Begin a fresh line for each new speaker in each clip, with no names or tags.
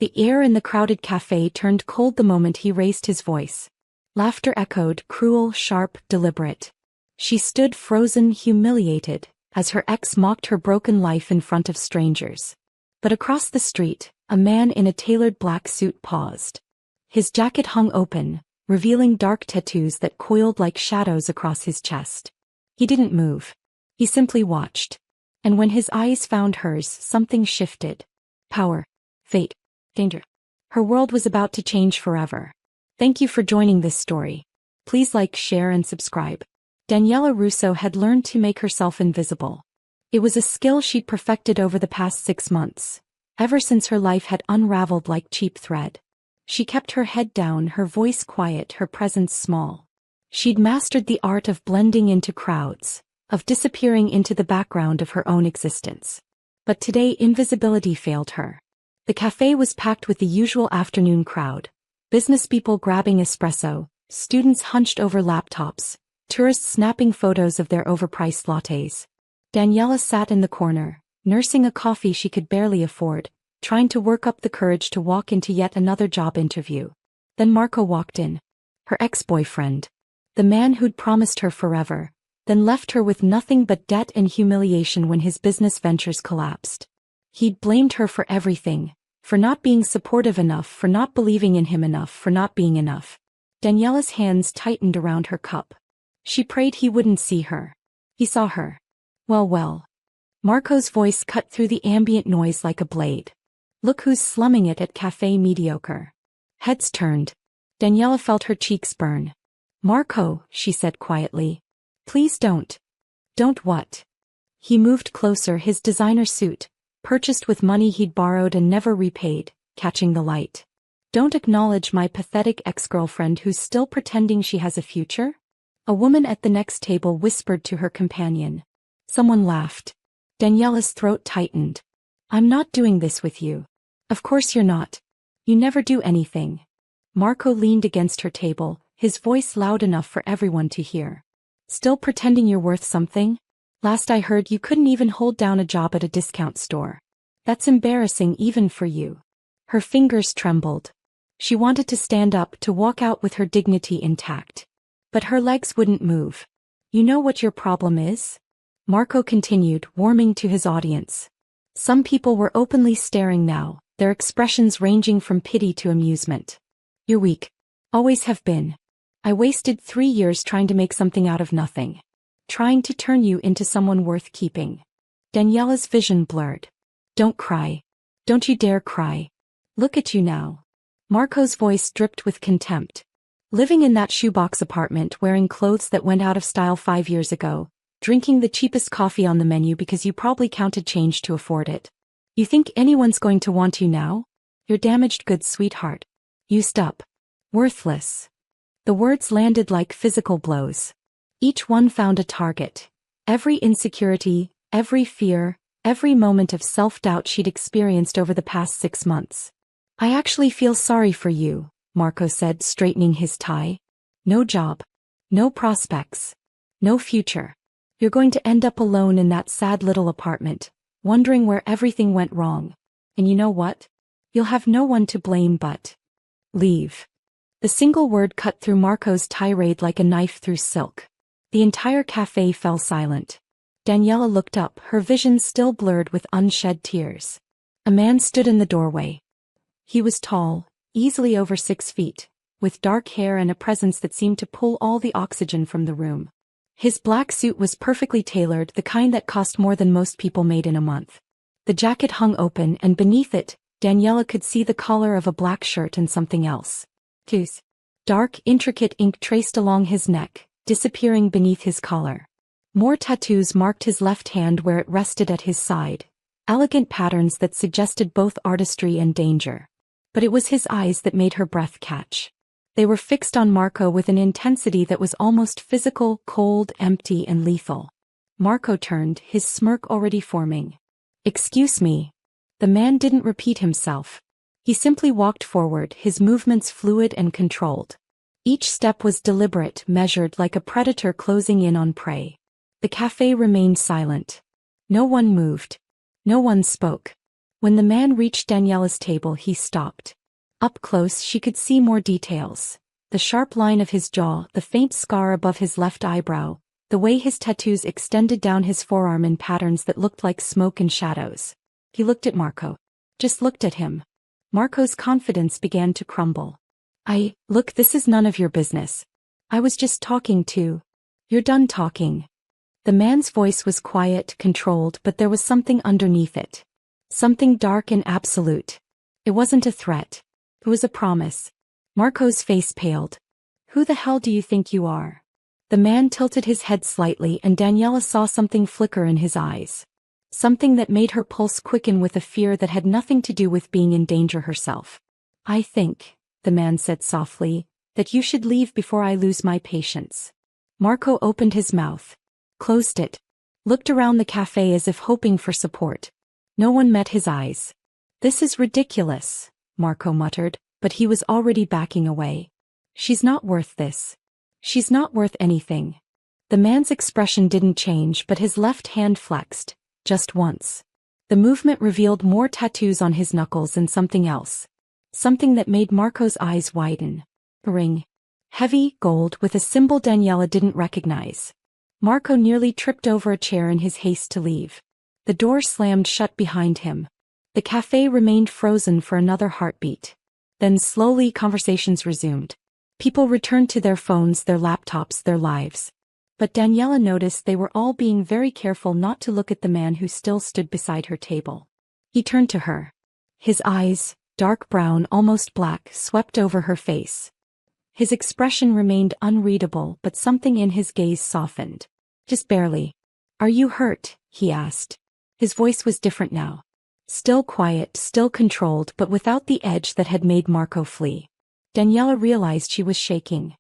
The air in the crowded cafe turned cold the moment he raised his voice. Laughter echoed, cruel, sharp, deliberate. She stood frozen, humiliated, as her ex mocked her broken life in front of strangers. But across the street, a man in a tailored black suit paused. His jacket hung open, revealing dark tattoos that coiled like shadows across his chest. He didn't move. He simply watched. And when his eyes found hers, something shifted. Power. Fate. Danger. Her world was about to change forever. Thank you for joining this story. Please like, share, and subscribe. Daniela Russo had learned to make herself invisible. It was a skill she'd perfected over the past 6 months, ever since her life had unraveled like cheap thread. She kept her head down, her voice quiet, her presence small. She'd mastered the art of blending into crowds, of disappearing into the background of her own existence. But today invisibility failed her. The cafe was packed with the usual afternoon crowd. Businesspeople grabbing espresso, students hunched over laptops, tourists snapping photos of their overpriced lattes. Daniela sat in the corner, nursing a coffee she could barely afford, trying to work up the courage to walk into yet another job interview. Then Marco walked in. Her ex-boyfriend. The man who'd promised her forever, then left her with nothing but debt and humiliation when his business ventures collapsed. He'd blamed her for everything, for not being supportive enough, for not believing in him enough, for not being enough. Daniela's hands tightened around her cup. She prayed he wouldn't see her. He saw her. Well. Marco's voice cut through the ambient noise like a blade. Look who's slumming it at Café Mediocre. Heads turned. Daniela felt her cheeks burn. Marco, she said quietly. Please don't. Don't what? He moved closer, his designer suit, purchased with money he'd borrowed and never repaid, catching the light. Don't acknowledge my pathetic ex-girlfriend who's still pretending she has a future? A woman at the next table whispered to her companion. Someone laughed. Daniela's throat tightened. I'm not doing this with you. Of course you're not. You never do anything. Marco leaned against her table, his voice loud enough for everyone to hear. Still pretending you're worth something? Last I heard you couldn't even hold down a job at a discount store. That's embarrassing even for you. Her fingers trembled. She wanted to stand up, to walk out with her dignity intact. But her legs wouldn't move. You know what your problem is? Marco continued, warming to his audience. Some people were openly staring now, their expressions ranging from pity to amusement. You're weak. Always have been. I wasted 3 years trying to make something out of nothing. Trying to turn you into someone worth keeping. Daniela's vision blurred. Don't cry. Don't you dare cry. Look at you now. Marco's voice dripped with contempt. Living in that shoebox apartment, wearing clothes that went out of style 5 years ago, drinking the cheapest coffee on the menu because you probably counted change to afford it. You think anyone's going to want you now? You're damaged goods, sweetheart. Used up. Worthless. The words landed like physical blows. Each one found a target. Every insecurity, every fear, every moment of self-doubt she'd experienced over the past 6 months. I actually feel sorry for you, Marco said, straightening his tie. No job. No prospects. No future. You're going to end up alone in that sad little apartment, wondering where everything went wrong. And you know what? You'll have no one to blame but leave. The single word cut through Marco's tirade like a knife through silk. The entire cafe fell silent. Daniela looked up, her vision still blurred with unshed tears. A man stood in the doorway. He was tall, easily over 6 feet, with dark hair and a presence that seemed to pull all the oxygen from the room. His black suit was perfectly tailored, the kind that cost more than most people made in a month. The jacket hung open, and beneath it, Daniela could see the collar of a black shirt and something else. Dark, intricate ink traced along his neck, disappearing beneath his collar. More tattoos marked his left hand where it rested at his side, elegant patterns that suggested both artistry and danger. But it was his eyes that made her breath catch. They were fixed on Marco with an intensity that was almost physical, cold, empty, and lethal. Marco turned, his smirk already forming. Excuse me. The man didn't repeat himself. He simply walked forward, his movements fluid and controlled. Each step was deliberate, measured like a predator closing in on prey. The cafe remained silent. No one moved. No one spoke. When the man reached Daniela's table, he stopped. Up close she could see more details. The sharp line of his jaw, the faint scar above his left eyebrow, the way his tattoos extended down his forearm in patterns that looked like smoke and shadows. He looked at Marco. Just looked at him. Marco's confidence began to crumble. Look, this is none of your business. I was just talking to. You're done talking. The man's voice was quiet, controlled, but there was something underneath it. Something dark and absolute. It wasn't a threat. It was a promise. Marco's face paled. Who the hell do you think you are? The man tilted his head slightly and Daniela saw something flicker in his eyes. Something that made her pulse quicken with a fear that had nothing to do with being in danger herself. I think, the man said softly, that you should leave before I lose my patience. Marco opened his mouth. Closed it. Looked around the cafe as if hoping for support. No one met his eyes. This is ridiculous, Marco muttered, but he was already backing away. She's not worth this. She's not worth anything. The man's expression didn't change, but his left hand flexed, just once. The movement revealed more tattoos on his knuckles and something else. Something that made Marco's eyes widen. A ring. Heavy, gold, with a symbol Daniela didn't recognize. Marco nearly tripped over a chair in his haste to leave. The door slammed shut behind him. The cafe remained frozen for another heartbeat. Then slowly conversations resumed. People returned to their phones, their laptops, their lives. But Daniela noticed they were all being very careful not to look at the man who still stood beside her table. He turned to her. His eyes, dark brown, almost black, swept over her face. His expression remained unreadable, but something in his gaze softened. Just barely. Are you hurt? He asked. His voice was different now. Still quiet, still controlled, but without the edge that had made Marco flee. Daniela realized she was shaking.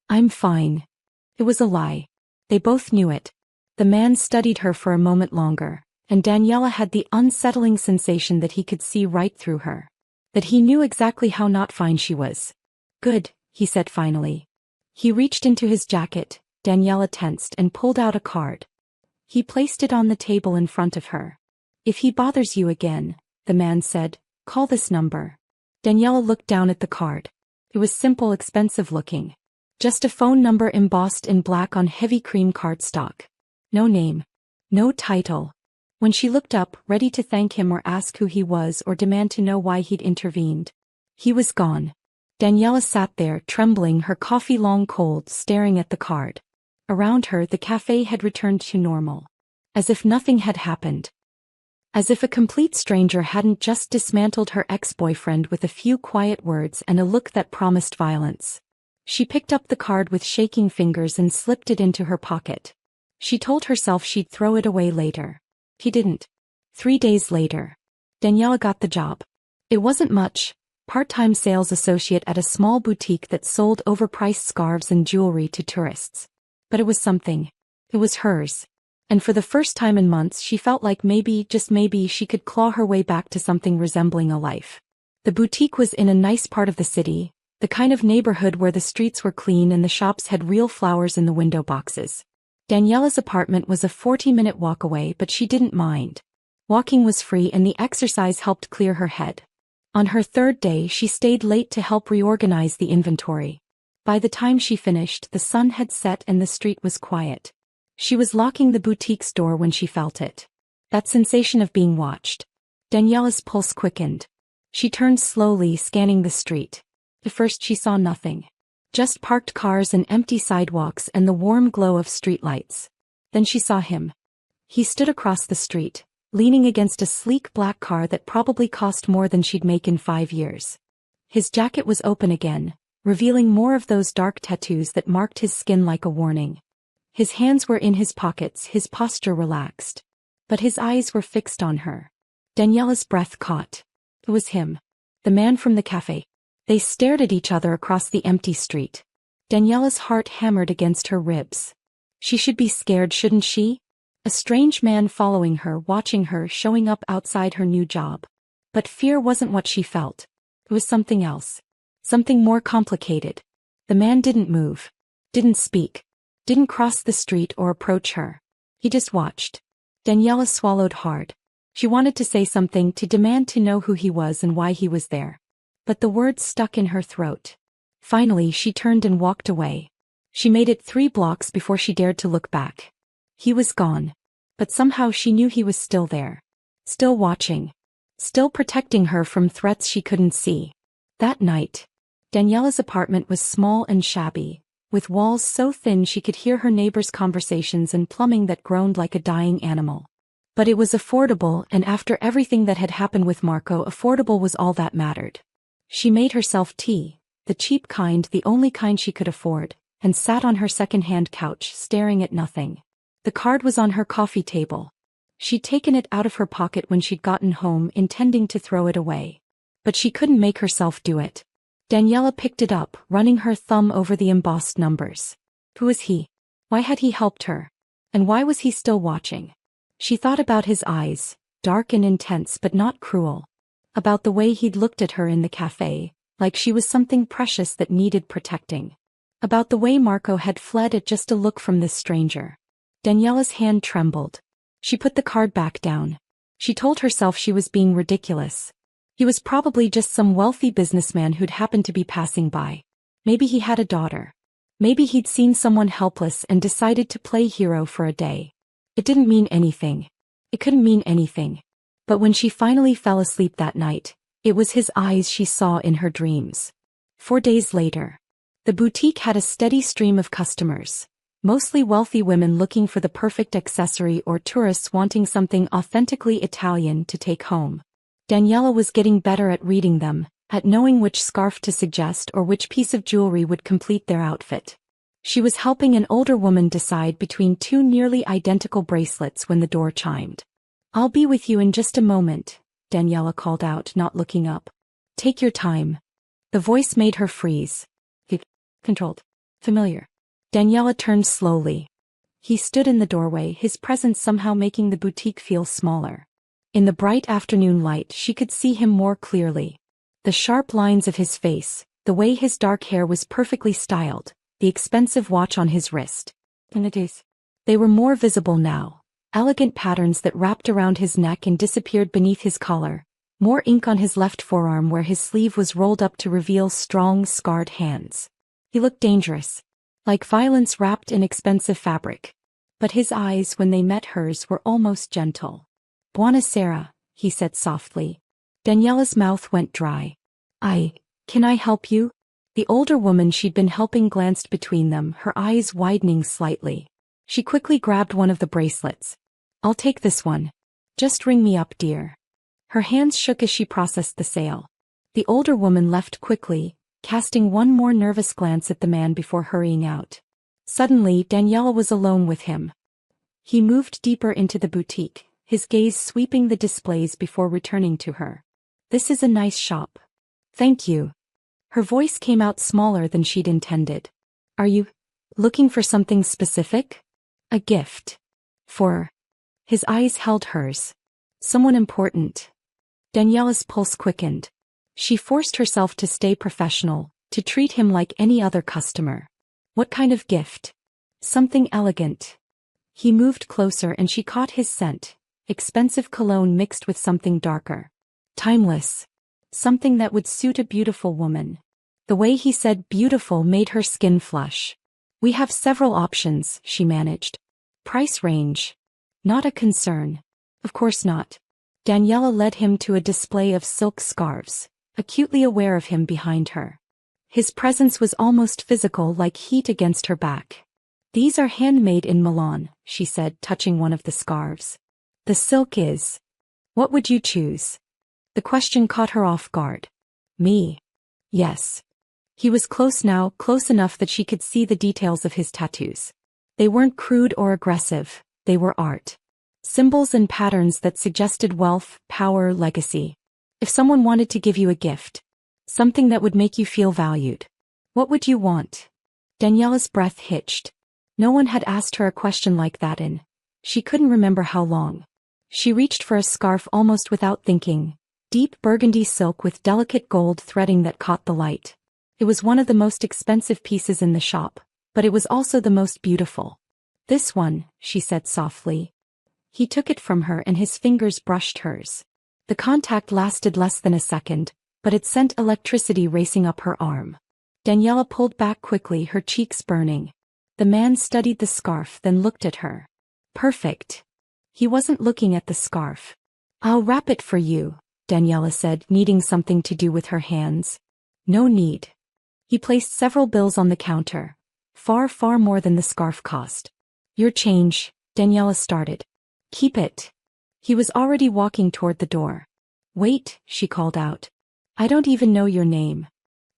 I'm fine. It was a lie. They both knew it. The man studied her for a moment longer, and Daniela had the unsettling sensation that he could see right through her. That he knew exactly how not fine she was. Good, he said finally. He reached into his jacket. Daniela tensed and pulled out a card. He placed it on the table in front of her. If he bothers you again, the man said, call this number. Daniela looked down at the card. It was simple, expensive looking. Just a phone number embossed in black on heavy cream cardstock. No name. No title. When she looked up, ready to thank him or ask who he was or demand to know why he'd intervened, he was gone. Daniela sat there, trembling, her coffee long cold, staring at the card. Around her, the cafe had returned to normal. As if nothing had happened. As if a complete stranger hadn't just dismantled her ex-boyfriend with a few quiet words and a look that promised violence. She picked up the card with shaking fingers and slipped it into her pocket. She told herself she'd throw it away later. He didn't. 3 days later, Daniela got the job. It wasn't much. Part-time sales associate at a small boutique that sold overpriced scarves and jewelry to tourists. But it was something. It was hers. And for the first time in months she felt like maybe, just maybe, she could claw her way back to something resembling a life. The boutique was in a nice part of the city, the kind of neighborhood where the streets were clean and the shops had real flowers in the window boxes. Daniela's apartment was a 40-minute walk away, but she didn't mind. Walking was free and the exercise helped clear her head. On her third day she stayed late to help reorganize the inventory. By the time she finished, the sun had set and the street was quiet. She was locking the boutique's door when she felt it. That sensation of being watched. Daniela's pulse quickened. She turned slowly, scanning the street. At first she saw nothing. Just parked cars and empty sidewalks and the warm glow of streetlights. Then she saw him. He stood across the street, leaning against a sleek black car that probably cost more than she'd make in 5 years. His jacket was open again, revealing more of those dark tattoos that marked his skin like a warning. His hands were in his pockets, his posture relaxed. But his eyes were fixed on her. Daniela's breath caught. It was him. The man from the cafe. They stared at each other across the empty street. Daniela's heart hammered against her ribs. She should be scared, shouldn't she? A strange man following her, watching her, showing up outside her new job. But fear wasn't what she felt. It was something else. Something more complicated. The man didn't move. Didn't speak. Didn't cross the street or approach her. He just watched. Daniela swallowed hard. She wanted to say something, to demand to know who he was and why he was there. But the words stuck in her throat. Finally, she turned and walked away. She made it 3 blocks before she dared to look back. He was gone. But somehow she knew he was still there. Still watching. Still protecting her from threats she couldn't see. That night, Daniela's apartment was small and shabby, with walls so thin she could hear her neighbors' conversations and plumbing that groaned like a dying animal. But it was affordable, and after everything that had happened with Marco, affordable was all that mattered. She made herself tea, the cheap kind, the only kind she could afford, and sat on her second-hand couch, staring at nothing. The card was on her coffee table. She'd taken it out of her pocket when she'd gotten home, intending to throw it away. But she couldn't make herself do it. Daniela picked it up, running her thumb over the embossed numbers. Who was he? Why had he helped her? And why was he still watching? She thought about his eyes, dark and intense but not cruel. About the way he'd looked at her in the cafe, like she was something precious that needed protecting. About the way Marco had fled at just a look from this stranger. Daniela's hand trembled. She put the card back down. She told herself she was being ridiculous. He was probably just some wealthy businessman who'd happened to be passing by. Maybe he had a daughter. Maybe he'd seen someone helpless and decided to play hero for a day. It didn't mean anything. It couldn't mean anything. But when she finally fell asleep that night, it was his eyes she saw in her dreams. 4 days later, the boutique had a steady stream of customers, mostly wealthy women looking for the perfect accessory or tourists wanting something authentically Italian to take home. Daniela was getting better at reading them, at knowing which scarf to suggest or which piece of jewelry would complete their outfit. She was helping an older woman decide between 2 nearly identical bracelets when the door chimed. "I'll be with you in just a moment," Daniela called out, not looking up. "Take your time." The voice made her freeze. Controlled. Familiar. Daniela turned slowly. He stood in the doorway, his presence somehow making the boutique feel smaller. In the bright afternoon light she could see him more clearly. The sharp lines of his face, the way his dark hair was perfectly styled, the expensive watch on his wrist. They were more visible now. Elegant patterns that wrapped around his neck and disappeared beneath his collar. More ink on his left forearm where his sleeve was rolled up to reveal strong, scarred hands. He looked dangerous. Like violence wrapped in expensive fabric. But his eyes, when they met hers, were almost gentle. "Buonasera," he said softly. Daniela's mouth went dry. Can I help you?" The older woman she'd been helping glanced between them, her eyes widening slightly. She quickly grabbed one of the bracelets. "I'll take this one. Just ring me up, dear." Her hands shook as she processed the sale. The older woman left quickly, casting one more nervous glance at the man before hurrying out. Suddenly, Daniela was alone with him. He moved deeper into the boutique, his gaze sweeping the displays before returning to her. "This is a nice shop." "Thank you." Her voice came out smaller than she'd intended. "Are you looking for something specific?" "A gift." "For?" His eyes held hers. "Someone important." Daniela's pulse quickened. She forced herself to stay professional, to treat him like any other customer. "What kind of gift?" "Something elegant." He moved closer and she caught his scent, expensive cologne mixed with something darker. Timeless. Something that would suit a beautiful woman. The way he said beautiful made her skin flush. "We have several options," she managed. "Price range?" "Not a concern." "Of course not." Daniela led him to a display of silk scarves, acutely aware of him behind her. His presence was almost physical, like heat against her back. "These are handmade in Milan," she said, touching one of the scarves. "The silk is. What would you choose?" The question caught her off guard. "Me?" "Yes." He was close now, close enough that she could see the details of his tattoos. They weren't crude or aggressive, they were art. Symbols and patterns that suggested wealth, power, legacy. If someone wanted to give you a gift, something that would make you feel valued, what would you want? Daniela's breath hitched. No one had asked her a question like that in she couldn't remember how long. She reached for a scarf almost without thinking. Deep burgundy silk with delicate gold threading that caught the light. It was one of the most expensive pieces in the shop, but it was also the most beautiful. "This one," she said softly. He took it from her and his fingers brushed hers. The contact lasted less than a second, but it sent electricity racing up her arm. Daniela pulled back quickly, her cheeks burning. The man studied the scarf, then looked at her. Perfect. He wasn't looking at the scarf. I'll wrap it for you, Daniela said, needing something to do with her hands. No need. He placed several bills on the counter. Far, far more than the scarf cost. Your change, Daniela started. Keep it. He was already walking toward the door. Wait, she called out. I don't even know your name.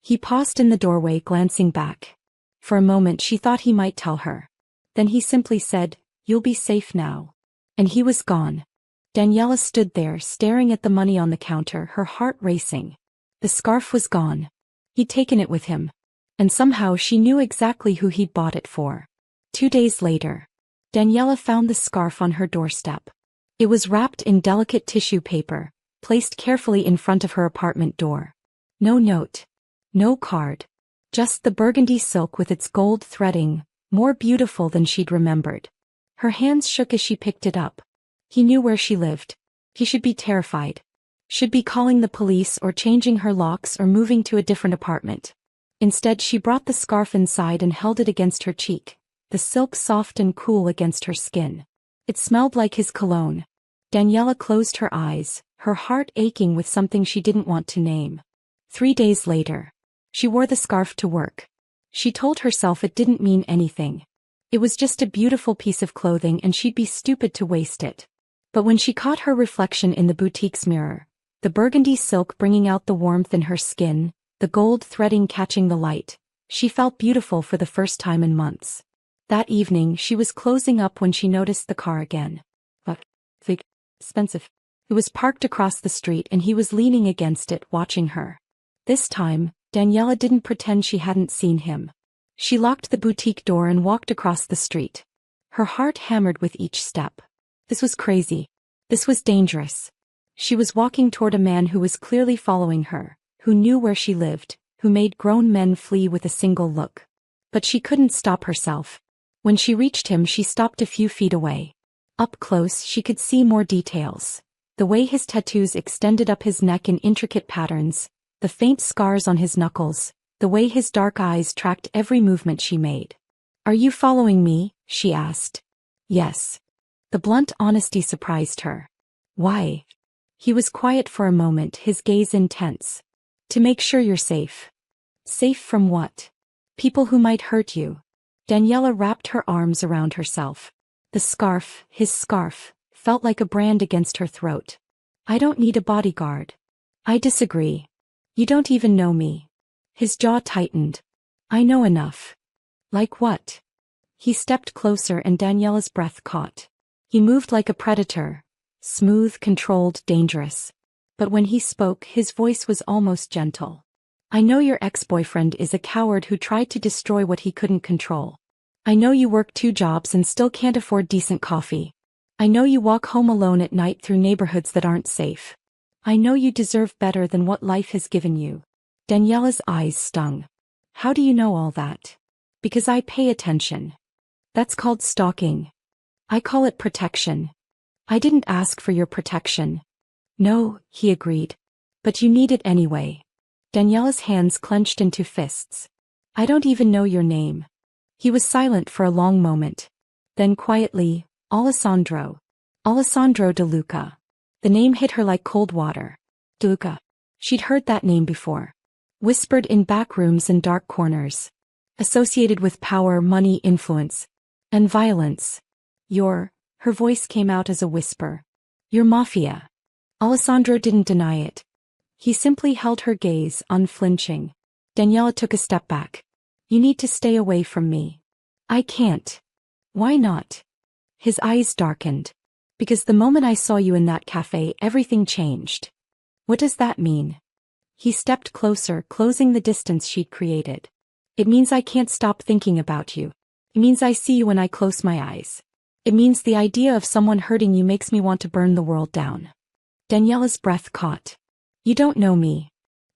He paused in the doorway, glancing back. For a moment she thought he might tell her. Then he simply said, You'll be safe now. And he was gone. Daniela stood there, staring at the money on the counter, her heart racing. The scarf was gone. He'd taken it with him. And somehow she knew exactly who he'd bought it for. 2 days later, Daniela found the scarf on her doorstep. It was wrapped in delicate tissue paper, placed carefully in front of her apartment door. No note. No card. Just the burgundy silk with its gold threading, more beautiful than she'd remembered. Her hands shook as she picked it up. He knew where she lived. He should be terrified. Should be calling the police or changing her locks or moving to a different apartment. Instead she brought the scarf inside and held it against her cheek, the silk soft and cool against her skin. It smelled like his cologne. Daniela closed her eyes, her heart aching with something she didn't want to name. 3 days later. She wore the scarf to work. She told herself it didn't mean anything. It was just a beautiful piece of clothing and she'd be stupid to waste it. But when she caught her reflection in the boutique's mirror, the burgundy silk bringing out the warmth in her skin, the gold threading catching the light, she felt beautiful for the first time in months. That evening she was closing up when she noticed the car again. But, expensive. It was parked across the street and he was leaning against it, watching her. This time, Daniela didn't pretend she hadn't seen him. She locked the boutique door and walked across the street. Her heart hammered with each step. This was crazy. This was dangerous. She was walking toward a man who was clearly following her, who knew where she lived, who made grown men flee with a single look. But she couldn't stop herself. When she reached him she stopped a few feet away. Up close she could see more details. The way his tattoos extended up his neck in intricate patterns, the faint scars on his knuckles, the way his dark eyes tracked every movement she made. Are you following me? She asked. Yes. The blunt honesty surprised her. Why? He was quiet for a moment, his gaze intense. To make sure you're safe. Safe from what? People who might hurt you. Daniela wrapped her arms around herself. The scarf, his scarf, felt like a brand against her throat. I don't need a bodyguard. I disagree. You don't even know me. His jaw tightened. I know enough. Like what? He stepped closer and Daniela's breath caught. He moved like a predator. Smooth, controlled, dangerous. But when he spoke, his voice was almost gentle. I know your ex-boyfriend is a coward who tried to destroy what he couldn't control. I know you work 2 jobs and still can't afford decent coffee. I know you walk home alone at night through neighborhoods that aren't safe. I know you deserve better than what life has given you. Daniela's eyes stung. How do you know all that? Because I pay attention. That's called stalking. I call it protection. I didn't ask for your protection. No, he agreed. But you need it anyway. Daniela's hands clenched into fists. I don't even know your name. He was silent for a long moment. Then quietly, Alessandro. Alessandro De Luca. The name hit her like cold water. De Luca. She'd heard that name before. Whispered in back rooms and dark corners. Associated with power, money, influence. And violence. Her voice came out as a whisper. You're Mafia. Alessandro didn't deny it. He simply held her gaze, unflinching. Daniela took a step back. You need to stay away from me. I can't. Why not? His eyes darkened. Because the moment I saw you in that cafe, everything changed. What does that mean? He stepped closer, closing the distance she'd created. It means I can't stop thinking about you. It means I see you when I close my eyes. It means the idea of someone hurting you makes me want to burn the world down. Daniela's breath caught. You don't know me.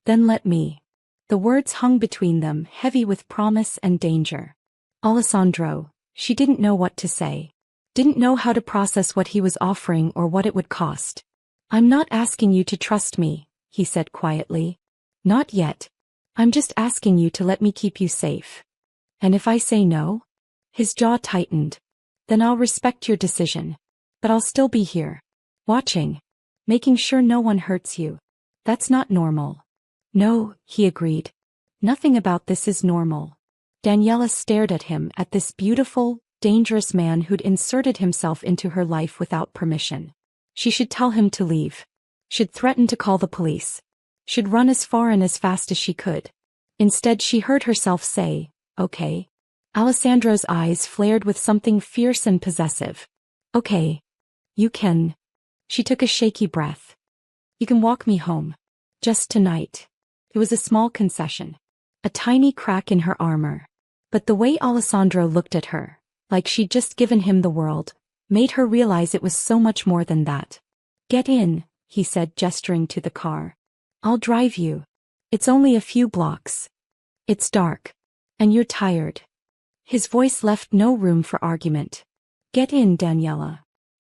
Then let me. The words hung between them, heavy with promise and danger. Alessandro. She didn't know what to say. Didn't know how to process what he was offering or what it would cost. I'm not asking you to trust me, he said quietly. Not yet. I'm just asking you to let me keep you safe. And if I say no? His jaw tightened. Then I'll respect your decision. But I'll still be here. Watching. Making sure no one hurts you. That's not normal. No, he agreed. Nothing about this is normal. Daniela stared at him, at this beautiful, dangerous man who'd inserted himself into her life without permission. She should tell him to leave. Should threaten to call the police. Should run as far and as fast as she could. Instead she heard herself say, okay. Alessandro's eyes flared with something fierce and possessive. Okay. You can. She took a shaky breath. You can walk me home. Just tonight. It was a small concession. A tiny crack in her armor. But the way Alessandro looked at her, like she'd just given him the world, made her realize it was so much more than that. Get in, he said, gesturing to the car. I'll drive you. It's only a few blocks. It's dark. And you're tired. His voice left no room for argument. Get in, Daniela.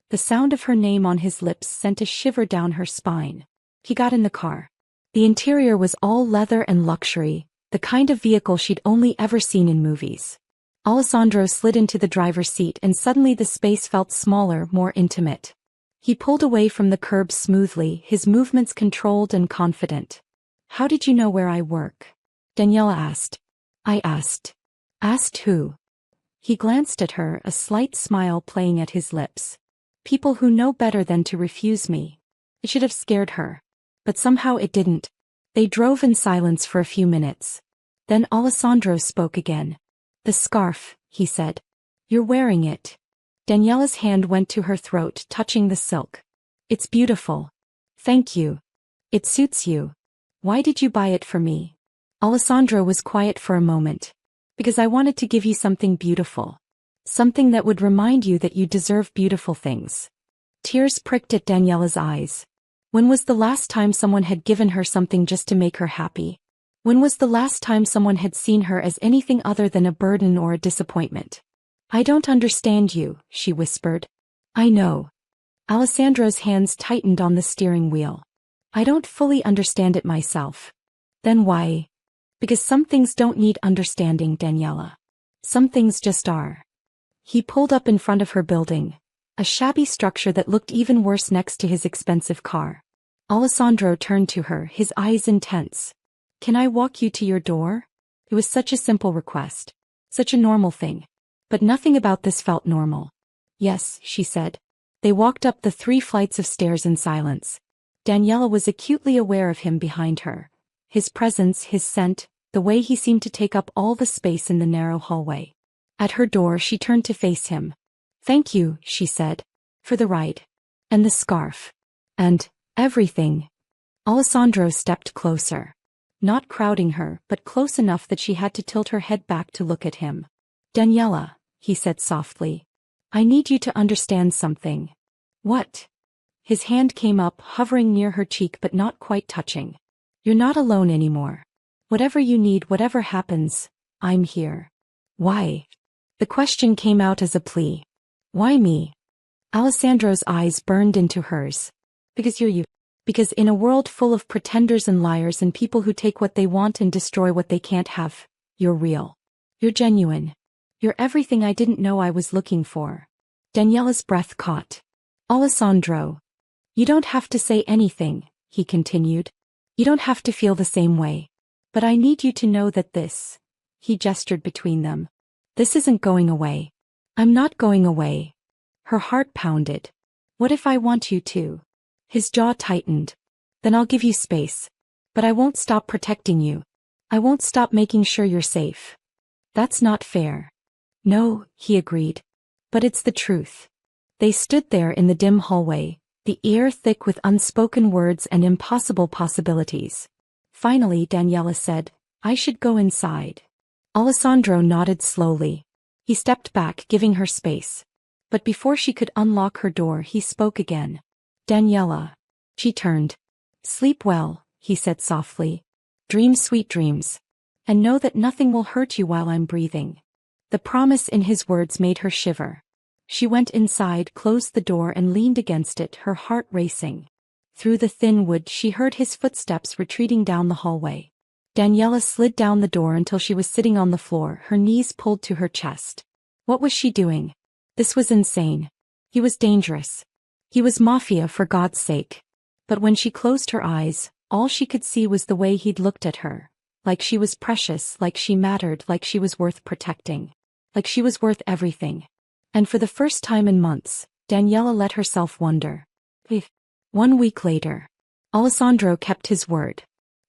The sound of her name on his lips sent a shiver down her spine. He got in the car. The interior was all leather and luxury, the kind of vehicle she'd only ever seen in movies. Alessandro slid into the driver's seat and suddenly the space felt smaller, more intimate. He pulled away from the curb smoothly, his movements controlled and confident. How did you know where I work? Daniela asked. I asked. Asked who? He glanced at her, a slight smile playing at his lips. People who know better than to refuse me. It should have scared her. But somehow it didn't. They drove in silence for a few minutes. Then Alessandro spoke again. The scarf, he said. You're wearing it. Daniela's hand went to her throat, touching the silk. It's beautiful. Thank you. It suits you. Why did you buy it for me? Alessandro was quiet for a moment. Because I wanted to give you something beautiful. Something that would remind you that you deserve beautiful things. Tears pricked at Daniela's eyes. When was the last time someone had given her something just to make her happy? When was the last time someone had seen her as anything other than a burden or a disappointment? I don't understand you, she whispered. I know. Alessandro's hands tightened on the steering wheel. I don't fully understand it myself. Then why? Because some things don't need understanding, Daniela. Some things just are. He pulled up in front of her building, a shabby structure that looked even worse next to his expensive car. Alessandro turned to her, his eyes intense. Can I walk you to your door? It was such a simple request. Such a normal thing. But nothing about this felt normal. Yes, she said. They walked up the 3 flights of stairs in silence. Daniela was acutely aware of him behind her. His presence, his scent, the way he seemed to take up all the space in the narrow hallway. At her door she turned to face him. Thank you, she said. For the ride. And the scarf. And everything. Alessandro stepped closer. Not crowding her, but close enough that she had to tilt her head back to look at him. Daniela, he said softly. I need you to understand something. What? His hand came up, hovering near her cheek but not quite touching. You're not alone anymore. Whatever you need, whatever happens, I'm here. Why? The question came out as a plea. Why me? Alessandro's eyes burned into hers. Because you're you. Because in a world full of pretenders and liars and people who take what they want and destroy what they can't have, you're real. You're genuine. You're everything I didn't know I was looking for. Daniela's breath caught. Alessandro. You don't have to say anything, he continued. You don't have to feel the same way. But I need you to know that this, he gestured between them. This isn't going away. I'm not going away. Her heart pounded. What if I want you to? His jaw tightened. Then I'll give you space. But I won't stop protecting you. I won't stop making sure you're safe. That's not fair. No, he agreed. But it's the truth. They stood there in the dim hallway, the air thick with unspoken words and impossible possibilities. Finally, Daniela said, I should go inside. Alessandro nodded slowly. He stepped back, giving her space. But before she could unlock her door, he spoke again. Daniela. She turned. Sleep well, he said softly. Dream sweet dreams. And know that nothing will hurt you while I'm breathing. The promise in his words made her shiver. She went inside, closed the door and leaned against it, her heart racing. Through the thin wood she heard his footsteps retreating down the hallway. Daniela slid down the door until she was sitting on the floor, her knees pulled to her chest. What was she doing? This was insane. He was dangerous. He was Mafia, for God's sake. But when she closed her eyes, all she could see was the way he'd looked at her. Like she was precious, like she mattered, like she was worth protecting. Like she was worth everything. And for the first time in months, Daniela let herself wonder. If 1 week later, Alessandro kept his word.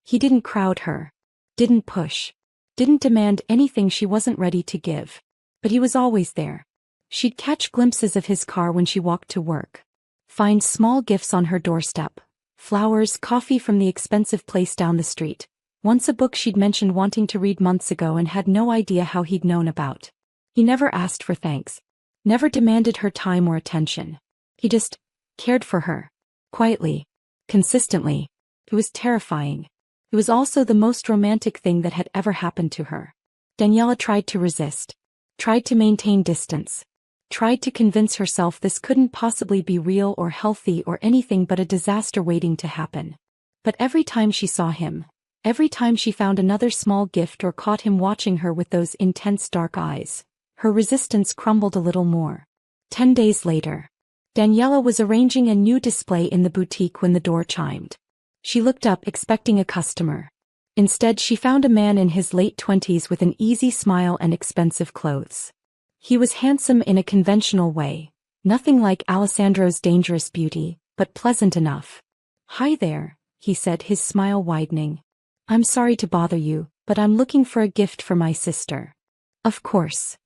He didn't crowd her. Didn't push. Didn't demand anything she wasn't ready to give. But he was always there. She'd catch glimpses of his car when she walked to work. Find small gifts on her doorstep. Flowers, coffee from the expensive place down the street. Once a book she'd mentioned wanting to read months ago and had no idea how he'd known about. He never asked for thanks. Never demanded her time or attention. He just cared for her. Quietly. Consistently. It was terrifying. It was also the most romantic thing that had ever happened to her. Daniela tried to resist. Tried to maintain distance. Tried to convince herself this couldn't possibly be real or healthy or anything but a disaster waiting to happen. But every time she saw him, every time she found another small gift or caught him watching her with those intense dark eyes, her resistance crumbled a little more. 10 days later, Daniela was arranging a new display in the boutique when the door chimed. She looked up expecting a customer. Instead, she found a man in his late 20s with an easy smile and expensive clothes. He was handsome in a conventional way, nothing like Alessandro's dangerous beauty, but pleasant enough. "Hi there," he said, his smile widening. "I'm sorry to bother you, but I'm looking for a gift for my sister." "Of course."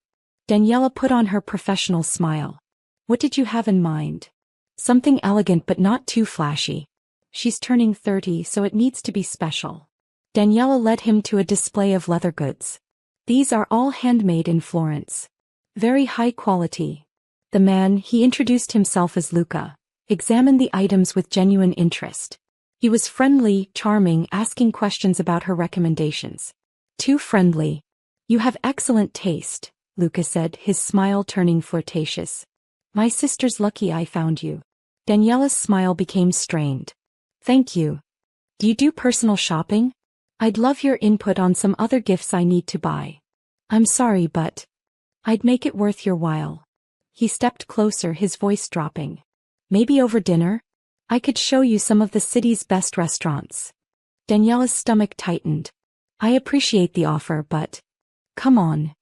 Daniela put on her professional smile. "What did you have in mind?" "Something elegant but not too flashy. She's turning 30, so it needs to be special." Daniela led him to a display of leather goods. "These are all handmade in Florence. Very high quality." The man, he introduced himself as Luca, examined the items with genuine interest. He was friendly, charming, asking questions about her recommendations. "Too friendly. You have excellent taste," Luca said, his smile turning flirtatious. "My sister's lucky I found you." Daniela's smile became strained. "Thank you. Do you do personal shopping? I'd love your input on some other gifts I need to buy." "I'm sorry, but I'd make it worth your while." He stepped closer, his voice dropping. "Maybe over dinner? I could show you some of the city's best restaurants." Daniela's stomach tightened. "I appreciate the offer, but come on."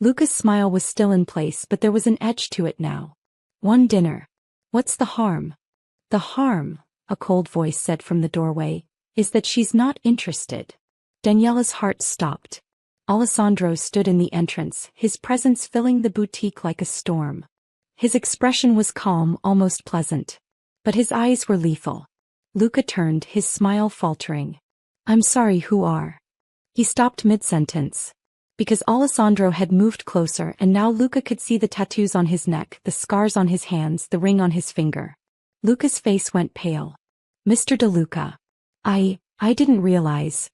Luca's smile was still in place, but there was an edge to it now. "One dinner. What's the harm?" "The harm," a cold voice said from the doorway, "is that she's not interested." Daniela's heart stopped. Alessandro stood in the entrance, his presence filling the boutique like a storm. His expression was calm, almost pleasant. But his eyes were lethal. Luca turned, his smile faltering. "I'm sorry, who are?" He stopped mid-sentence. Because Alessandro had moved closer and now Luca could see the tattoos on his neck, the scars on his hands, the ring on his finger. Luca's face went pale. "Mr. De Luca. I didn't realize."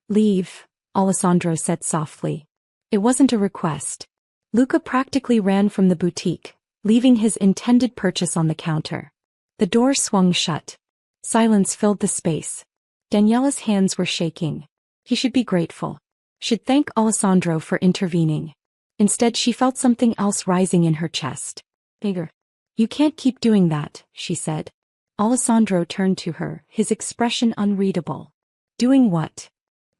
"Leave," Alessandro said softly. It wasn't a request. Luca practically ran from the boutique, leaving his intended purchase on the counter. The door swung shut. Silence filled the space. Daniela's hands were shaking. He should be grateful. Should thank Alessandro for intervening. Instead, she felt something else rising in her chest. "Bigger. You can't keep doing that," she said. Alessandro turned to her, his expression unreadable. "Doing what?"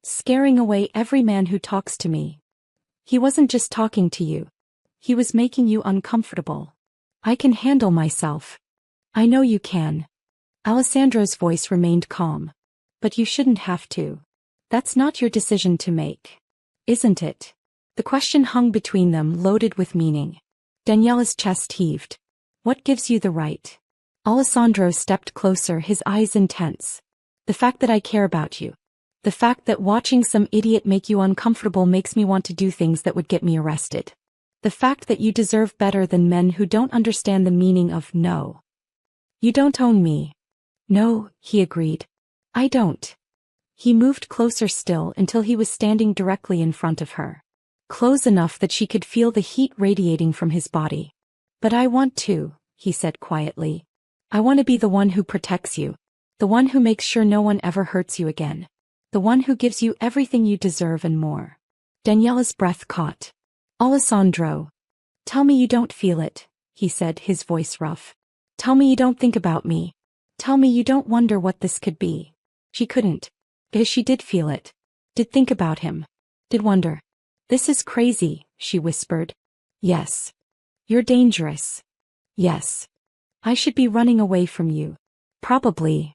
"Scaring away every man who talks to me." "He wasn't just talking to you. He was making you uncomfortable." "I can handle myself." "I know you can." Alessandro's voice remained calm. "But you shouldn't have to. That's not your decision to make. Isn't it?" The question hung between them, loaded with meaning. Daniela's chest heaved. "What gives you the right?" Alessandro stepped closer, his eyes intense. "The fact that I care about you. The fact that watching some idiot make you uncomfortable makes me want to do things that would get me arrested. The fact that you deserve better than men who don't understand the meaning of no. You don't own me." "No," he agreed. "I don't." He moved closer still until he was standing directly in front of her. Close enough that she could feel the heat radiating from his body. But I want to, he said quietly. I want to be the one who protects you. The one who makes sure no one ever hurts you again. The one who gives you everything you deserve and more. Daniela's breath caught. Alessandro. Tell me you don't feel it, he said, his voice rough. Tell me you don't think about me. Tell me you don't wonder what this could be. She couldn't. Because she did feel it. Did think about him. Did wonder. This is crazy, she whispered. Yes. You're dangerous. Yes. I should be running away from you. Probably.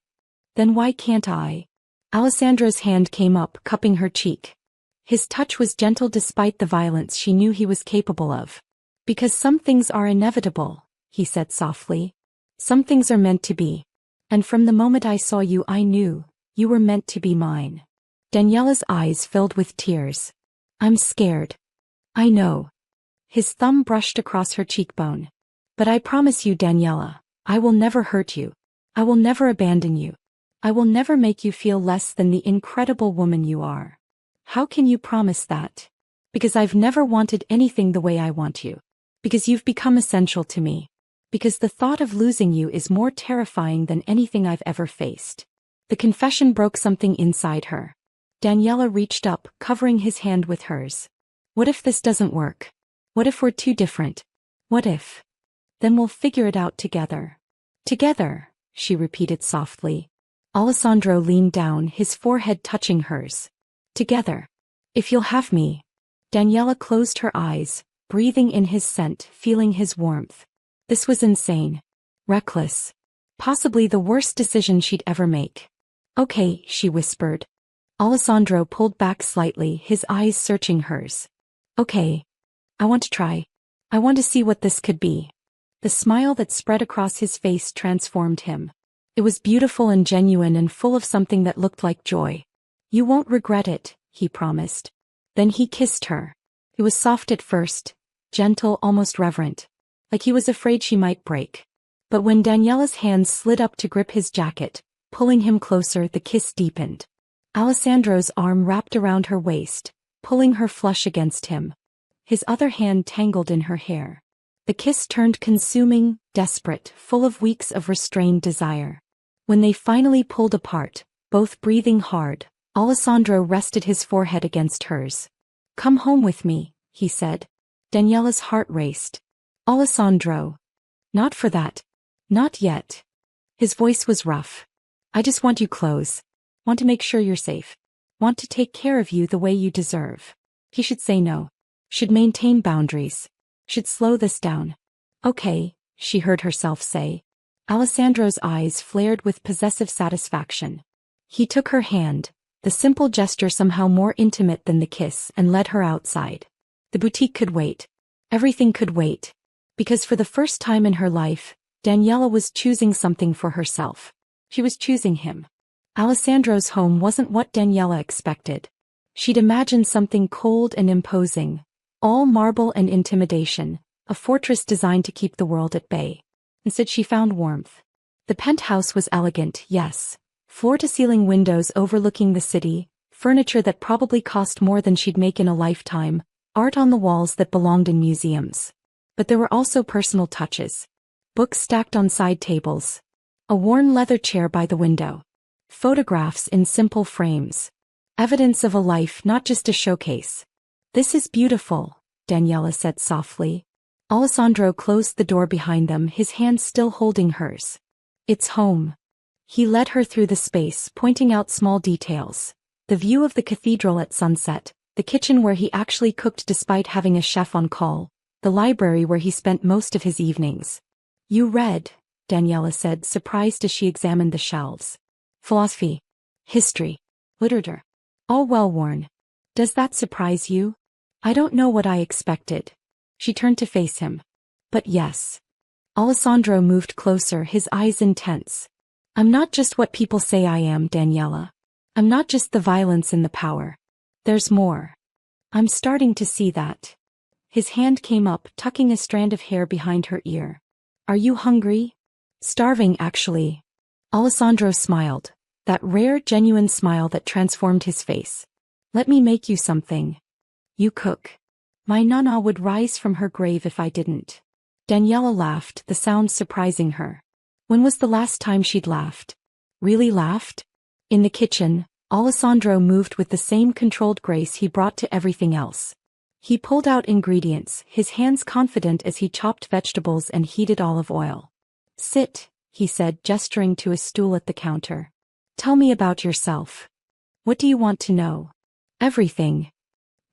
Then why can't I? Alessandro's hand came up, cupping her cheek. His touch was gentle despite the violence she knew he was capable of. Because some things are inevitable, he said softly. Some things are meant to be. And from the moment I saw you I knew, you were meant to be mine. Daniela's eyes filled with tears. I'm scared. I know. His thumb brushed across her cheekbone. But I promise you, Daniela, I will never hurt you. I will never abandon you. I will never make you feel less than the incredible woman you are. How can you promise that? Because I've never wanted anything the way I want you. Because you've become essential to me. Because the thought of losing you is more terrifying than anything I've ever faced. The confession broke something inside her. Daniela reached up, covering his hand with hers. What if this doesn't work? What if we're too different? What if? Then we'll figure it out together. Together, she repeated softly. Alessandro leaned down, his forehead touching hers. Together. If you'll have me. Daniela closed her eyes, breathing in his scent, feeling his warmth. This was insane. Reckless. Possibly the worst decision she'd ever make. Okay, she whispered. Alessandro pulled back slightly, his eyes searching hers. Okay. I want to try. I want to see what this could be. The smile that spread across his face transformed him. It was beautiful and genuine and full of something that looked like joy. You won't regret it, he promised. Then he kissed her. It was soft at first, gentle, almost reverent, like he was afraid she might break. But when Daniela's hands slid up to grip his jacket, pulling him closer, the kiss deepened. Alessandro's arm wrapped around her waist, pulling her flush against him. His other hand tangled in her hair. The kiss turned consuming, desperate, full of weeks of restrained desire. When they finally pulled apart, both breathing hard, Alessandro rested his forehead against hers. Come home with me, he said. Daniela's heart raced. Alessandro. Not for that. Not yet. His voice was rough. I just want you close. Want to make sure you're safe. Want to take care of you the way you deserve. He should say no. Should maintain boundaries. Should slow this down. Okay, she heard herself say. Alessandro's eyes flared with possessive satisfaction. He took her hand, the simple gesture somehow more intimate than the kiss, and led her outside. The boutique could wait. Everything could wait. Because for the first time in her life, Daniela was choosing something for herself. She was choosing him. Alessandro's home wasn't what Daniela expected. She'd imagined something cold and imposing, all marble and intimidation, a fortress designed to keep the world at bay. Instead she found warmth. The penthouse was elegant, yes. Floor-to-ceiling windows overlooking the city, furniture that probably cost more than she'd make in a lifetime, art on the walls that belonged in museums. But there were also personal touches. Books stacked on side tables. A worn leather chair by the window. Photographs in simple frames. Evidence of a life, not just a showcase. This is beautiful, Daniela said softly. Alessandro closed the door behind them, his hand still holding hers. It's home. He led her through the space, pointing out small details. The view of the cathedral at sunset, the kitchen where he actually cooked despite having a chef on call, the library where he spent most of his evenings. You read, Daniela said, surprised as she examined the shelves. Philosophy. History. Literature. All well-worn. Does that surprise you? I don't know what I expected. She turned to face him. But yes. Alessandro moved closer, his eyes intense. I'm not just what people say I am, Daniela. I'm not just the violence and the power. There's more. I'm starting to see that. His hand came up, tucking a strand of hair behind her ear. Are you hungry? Starving, actually. Alessandro smiled, that rare, genuine smile that transformed his face. Let me make you something. You cook. My nana would rise from her grave if I didn't. Daniela laughed, the sound surprising her. When was the last time she'd laughed? Really laughed? In the kitchen, Alessandro moved with the same controlled grace he brought to everything else. He pulled out ingredients, his hands confident as he chopped vegetables and heated olive oil. Sit, he said, gesturing to a stool at the counter. Tell me about yourself. What do you want to know? Everything.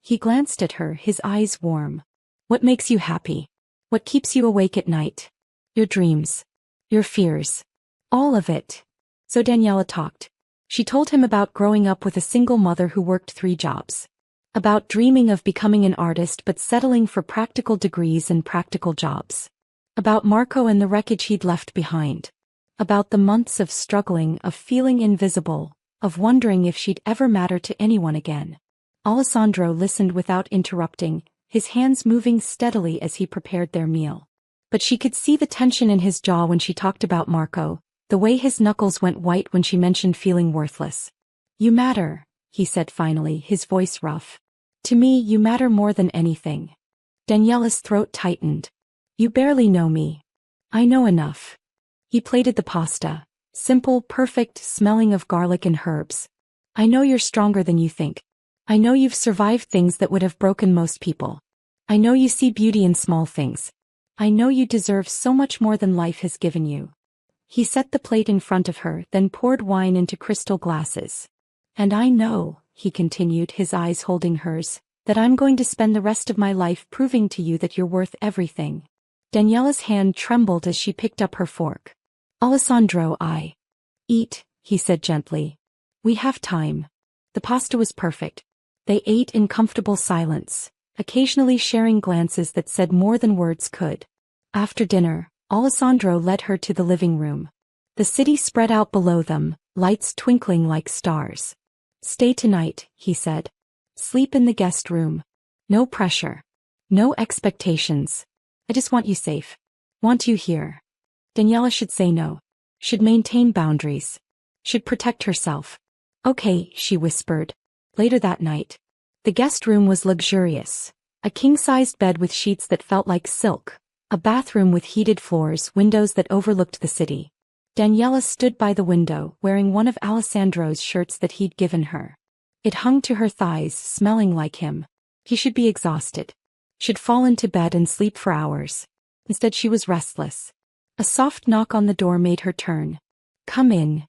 He glanced at her, his eyes warm. What makes you happy? What keeps you awake at night? Your dreams. Your fears. All of it. So Daniela talked. She told him about growing up with a single mother who worked 3 jobs. About dreaming of becoming an artist but settling for practical degrees and practical jobs. About Marco and the wreckage he'd left behind. About the months of struggling, of feeling invisible, of wondering if she'd ever matter to anyone again. Alessandro listened without interrupting, his hands moving steadily as he prepared their meal. But she could see the tension in his jaw when she talked about Marco, the way his knuckles went white when she mentioned feeling worthless. You matter, he said finally, his voice rough. To me, you matter more than anything. Daniela's throat tightened. You barely know me. I know enough. He plated the pasta. Simple, perfect, smelling of garlic and herbs. I know you're stronger than you think. I know you've survived things that would have broken most people. I know you see beauty in small things. I know you deserve so much more than life has given you. He set the plate in front of her, then poured wine into crystal glasses. And I know, he continued, his eyes holding hers, that I'm going to spend the rest of my life proving to you that you're worth everything. Daniela's hand trembled as she picked up her fork. Alessandro, I eat, he said gently. We have time. The pasta was perfect. They ate in comfortable silence, occasionally sharing glances that said more than words could. After dinner, Alessandro led her to the living room. The city spread out below them, lights twinkling like stars. Stay tonight, he said. Sleep in the guest room. No pressure. No expectations. I just want you safe. Want you here. Daniela should say no. Should maintain boundaries. Should protect herself. Okay, she whispered. Later that night. The guest room was luxurious. A king-sized bed with sheets that felt like silk. A bathroom with heated floors, windows that overlooked the city. Daniela stood by the window, wearing one of Alessandro's shirts that he'd given her. It hung to her thighs, smelling like him. He should be exhausted. Should fall into bed and sleep for hours. Instead she was restless. A soft knock on the door made her turn. Come in.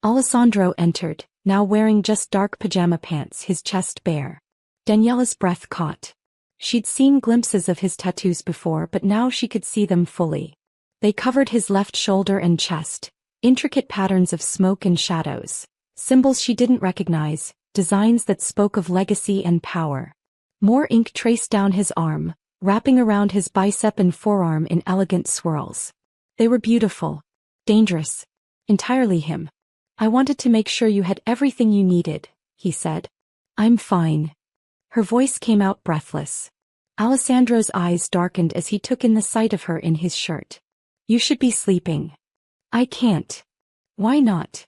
Alessandro entered, now wearing just dark pajama pants, his chest bare. Daniela's breath caught. She'd seen glimpses of his tattoos before, but now she could see them fully. They covered his left shoulder and chest, intricate patterns of smoke and shadows, symbols she didn't recognize, designs that spoke of legacy and power. More ink traced down his arm, wrapping around his bicep and forearm in elegant swirls. They were beautiful, dangerous, entirely him. I wanted to make sure you had everything you needed, he said. I'm fine. Her voice came out breathless. Alessandro's eyes darkened as he took in the sight of her in his shirt. You should be sleeping. I can't. Why not?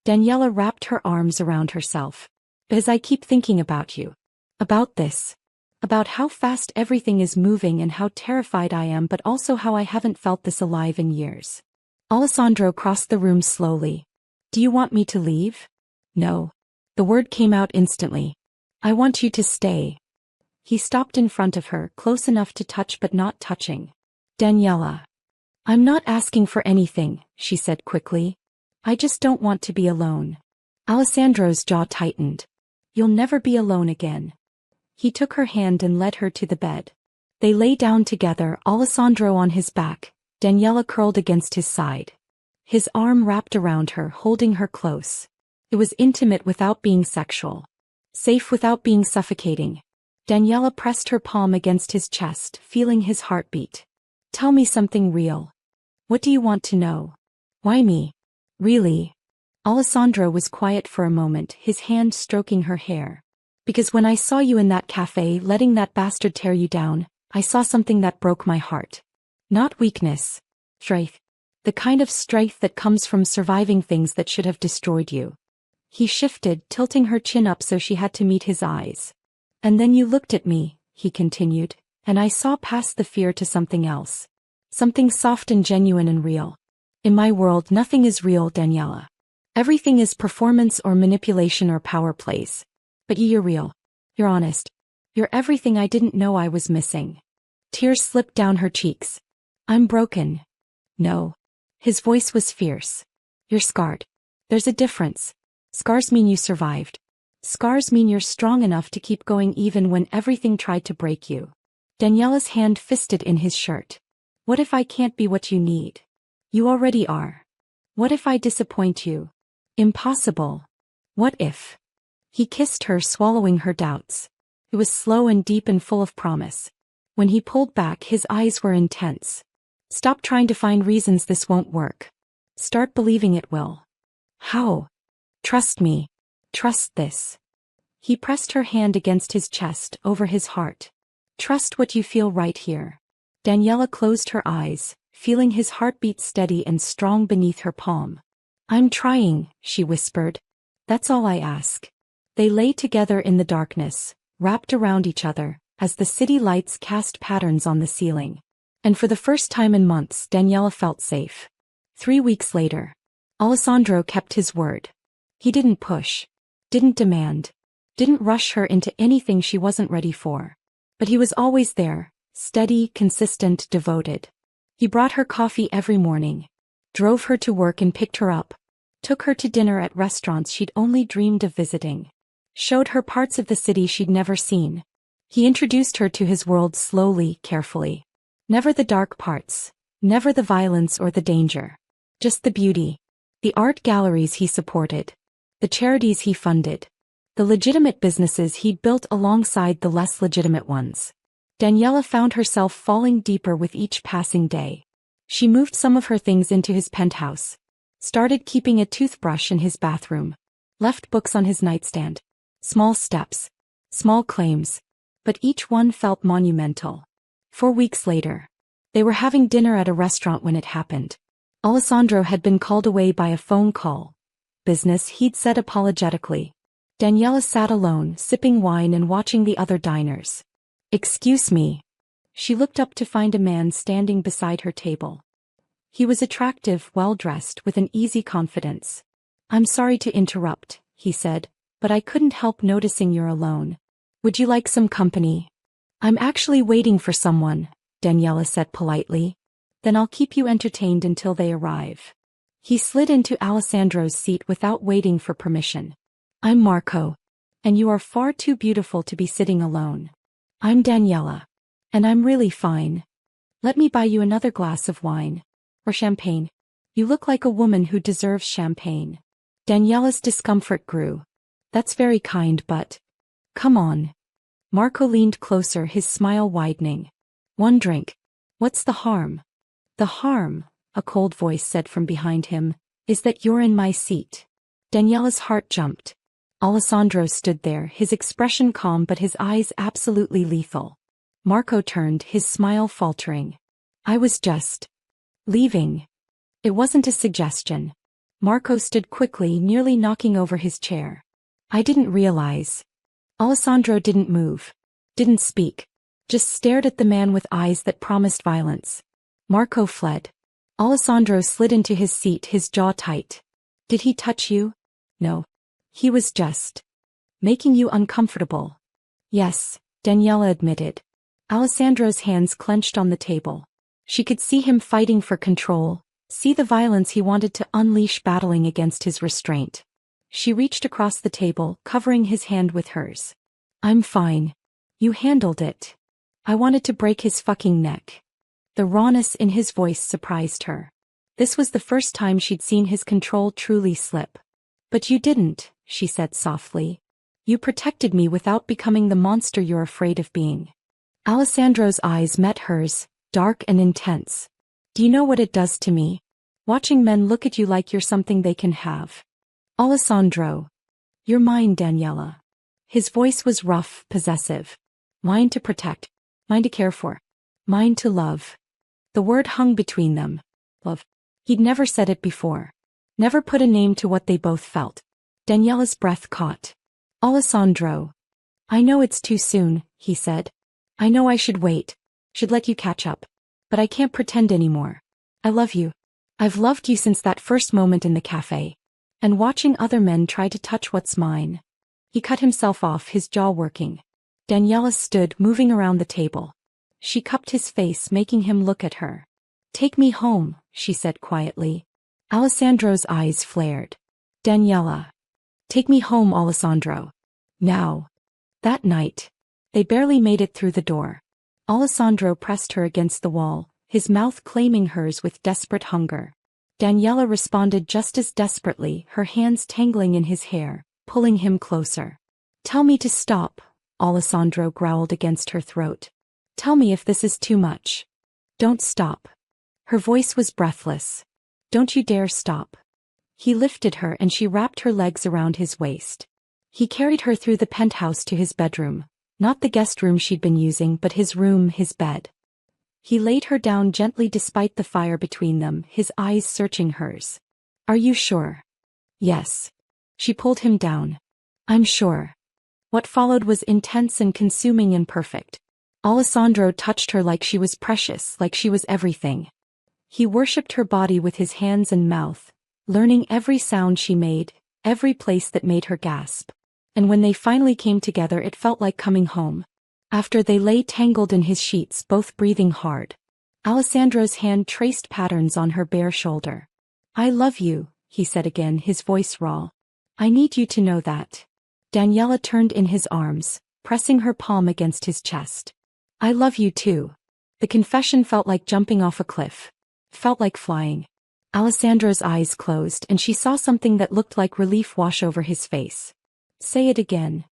Daniela wrapped her arms around herself. Because I keep thinking about you. About this. About how fast everything is moving and how terrified I am, but also how I haven't felt this alive in years. Alessandro crossed the room slowly. Do you want me to leave? No. The word came out instantly. I want you to stay. He stopped in front of her, close enough to touch but not touching. Daniela. I'm not asking for anything, she said quickly. I just don't want to be alone. Alessandro's jaw tightened. You'll never be alone again. He took her hand and led her to the bed. They lay down together, Alessandro on his back, Daniela curled against his side. His arm wrapped around her, holding her close. It was intimate without being sexual. Safe without being suffocating. Daniela pressed her palm against his chest, feeling his heartbeat. Tell me something real. What do you want to know? Why me? Really? Alessandro was quiet for a moment, his hand stroking her hair. Because when I saw you in that cafe letting that bastard tear you down, I saw something that broke my heart. Not weakness. Strength. The kind of strength that comes from surviving things that should have destroyed you. He shifted, tilting her chin up so she had to meet his eyes. And then you looked at me, he continued, and I saw past the fear to something else. Something soft and genuine and real. In my world, nothing is real, Daniela. Everything is performance or manipulation or power plays. But you're real. You're honest. You're everything I didn't know I was missing. Tears slipped down her cheeks. I'm broken. No. His voice was fierce. You're scarred. There's a difference. Scars mean you survived. Scars mean you're strong enough to keep going even when everything tried to break you. Daniela's hand fisted in his shirt. What if I can't be what you need? You already are. What if I disappoint you? Impossible. What if? He kissed her, swallowing her doubts. It was slow and deep and full of promise. When he pulled back, his eyes were intense. Stop trying to find reasons this won't work. Start believing it will. How? Trust me. Trust this. He pressed her hand against his chest, over his heart. Trust what you feel right here. Daniela closed her eyes, feeling his heartbeat steady and strong beneath her palm. I'm trying, she whispered. That's all I ask. They lay together in the darkness, wrapped around each other, as the city lights cast patterns on the ceiling. And for the first time in months, Daniela felt safe. 3 weeks later, Alessandro kept his word. He didn't push, didn't demand, didn't rush her into anything she wasn't ready for. But he was always there, steady, consistent, devoted. He brought her coffee every morning, drove her to work and picked her up, took her to dinner at restaurants she'd only dreamed of visiting, showed her parts of the city she'd never seen. He introduced her to his world slowly, carefully. Never the dark parts, never the violence or the danger. Just the beauty. The art galleries he supported. The charities he funded. The legitimate businesses he'd built alongside the less legitimate ones. Daniela found herself falling deeper with each passing day. She moved some of her things into his penthouse. Started keeping a toothbrush in his bathroom. Left books on his nightstand. Small steps. Small claims. But each one felt monumental. 4 weeks later, they were having dinner at a restaurant when it happened. Alessandro had been called away by a phone call. Business, he'd said apologetically. Daniela sat alone, sipping wine and watching the other diners. Excuse me. She looked up to find a man standing beside her table. He was attractive, well-dressed, with an easy confidence. I'm sorry to interrupt, he said, but I couldn't help noticing you're alone. Would you like some company? I'm actually waiting for someone, Daniela said politely. Then I'll keep you entertained until they arrive. He slid into Alessandro's seat without waiting for permission. I'm Marco. And you are far too beautiful to be sitting alone. I'm Daniela. And I'm really fine. Let me buy you another glass of wine. Or champagne. You look like a woman who deserves champagne. Daniela's discomfort grew. That's very kind, but... Come on. Marco leaned closer, his smile widening. One drink. What's the harm? The harm, a cold voice said from behind him, is that you're in my seat. Daniela's heart jumped. Alessandro stood there, his expression calm but his eyes absolutely lethal. Marco turned, his smile faltering. I was just... leaving. It wasn't a suggestion. Marco stood quickly, nearly knocking over his chair. I didn't realize. Alessandro didn't move. Didn't speak. Just stared at the man with eyes that promised violence. Marco fled. Alessandro slid into his seat, his jaw tight. Did he touch you? No. He was just... making you uncomfortable. Yes, Daniela admitted. Alessandro's hands clenched on the table. She could see him fighting for control, see the violence he wanted to unleash battling against his restraint. She reached across the table, covering his hand with hers. I'm fine. You handled it. I wanted to break his fucking neck. The rawness in his voice surprised her. This was the first time she'd seen his control truly slip. But you didn't, she said softly. You protected me without becoming the monster you're afraid of being. Alessandro's eyes met hers, dark and intense. Do you know what it does to me? Watching men look at you like you're something they can have. Alessandro. You're mine, Daniela. His voice was rough, possessive. Mine to protect. Mine to care for. Mine to love. The word hung between them. Love. He'd never said it before. Never put a name to what they both felt. Daniela's breath caught. Alessandro. I know it's too soon, he said. I know I should wait. Should let you catch up. But I can't pretend anymore. I love you. I've loved you since that first moment in the cafe. And watching other men try to touch what's mine. He cut himself off, his jaw working. Daniela stood, moving around the table. She cupped his face, making him look at her. Take me home, she said quietly. Alessandro's eyes flared. Daniela. Take me home, Alessandro. Now. That night. They barely made it through the door. Alessandro pressed her against the wall, his mouth claiming hers with desperate hunger. Daniela responded just as desperately, her hands tangling in his hair, pulling him closer. Tell me to stop, Alessandro growled against her throat. Tell me if this is too much. Don't stop. Her voice was breathless. Don't you dare stop. He lifted her and she wrapped her legs around his waist. He carried her through the penthouse to his bedroom, not the guest room she'd been using but his room, his bed. He laid her down gently despite the fire between them, his eyes searching hers. Are you sure? Yes. She pulled him down. I'm sure. What followed was intense and consuming and perfect. Alessandro touched her like she was precious, like she was everything. He worshipped her body with his hands and mouth, learning every sound she made, every place that made her gasp. And when they finally came together, it felt like coming home. After they lay tangled in his sheets, both breathing hard, Alessandro's hand traced patterns on her bare shoulder. I love you, he said again, his voice raw. I need you to know that. Daniela turned in his arms, pressing her palm against his chest. I love you too. The confession felt like jumping off a cliff. Felt like flying. Alessandro's eyes closed and she saw something that looked like relief wash over his face. Say it again.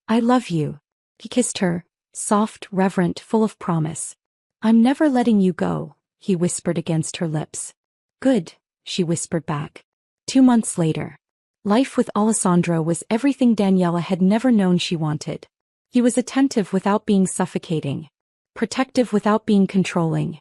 I love you. He kissed her, soft, reverent, full of promise. I'm never letting you go, he whispered against her lips. Good, she whispered back. 2 months later. Life with Alessandro was everything Daniela had never known she wanted. He was attentive without being suffocating. Protective without being controlling.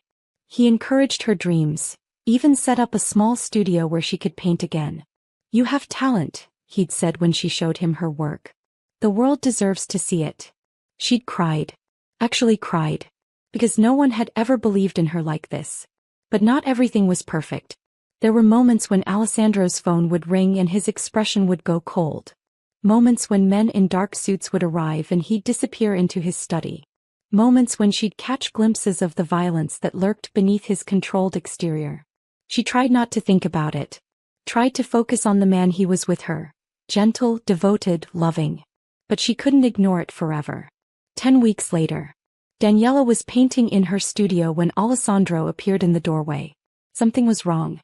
He encouraged her dreams, even set up a small studio where she could paint again. You have talent, he'd said when she showed him her work. The world deserves to see it. She'd cried. Actually cried. Because no one had ever believed in her like this. But not everything was perfect. There were moments when Alessandro's phone would ring and his expression would go cold. Moments when men in dark suits would arrive and he'd disappear into his study. Moments when she'd catch glimpses of the violence that lurked beneath his controlled exterior. She tried not to think about it. Tried to focus on the man he was with her. Gentle, devoted, loving. But she couldn't ignore it forever. 10 weeks later. Daniela was painting in her studio when Alessandro appeared in the doorway. Something was wrong.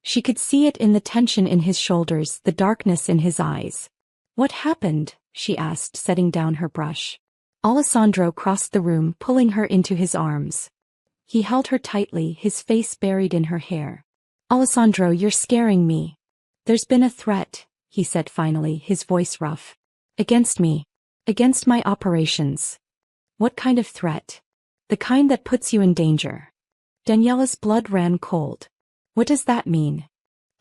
She could see it in the tension in his shoulders, the darkness in his eyes. What happened? She asked, setting down her brush. Alessandro crossed the room, pulling her into his arms. He held her tightly, his face buried in her hair. Alessandro, you're scaring me. There's been a threat, he said finally, his voice rough. Against me. Against my operations. What kind of threat? The kind that puts you in danger. Daniela's blood ran cold. What does that mean?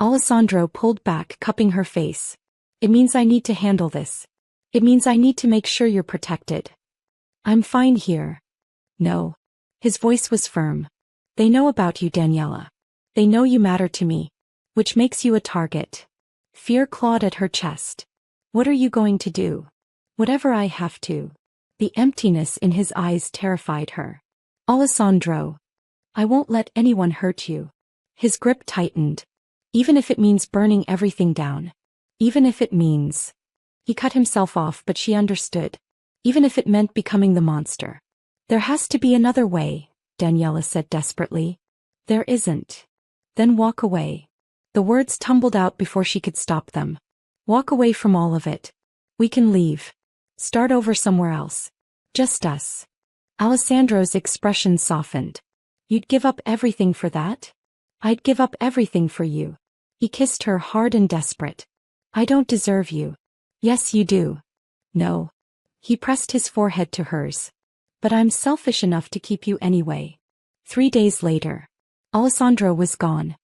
Alessandro pulled back, cupping her face. It means I need to handle this. It means I need to make sure you're protected. I'm fine here. No. His voice was firm. They know about you, Daniela. They know you matter to me. Which makes you a target. Fear clawed at her chest. What are you going to do? Whatever I have to. The emptiness in his eyes terrified her. Alessandro. I won't let anyone hurt you. His grip tightened. Even if it means burning everything down. Even if it means... He cut himself off, but she understood. Even if it meant becoming the monster. There has to be another way, Daniela said desperately. There isn't. Then walk away. The words tumbled out before she could stop them. Walk away from all of it. We can leave. Start over somewhere else. Just us. Alessandro's expression softened. You'd give up everything for that? I'd give up everything for you. He kissed her hard and desperate. I don't deserve you. Yes, you do. No. He pressed his forehead to hers. But I'm selfish enough to keep you anyway. 3 days later. Alessandro was gone.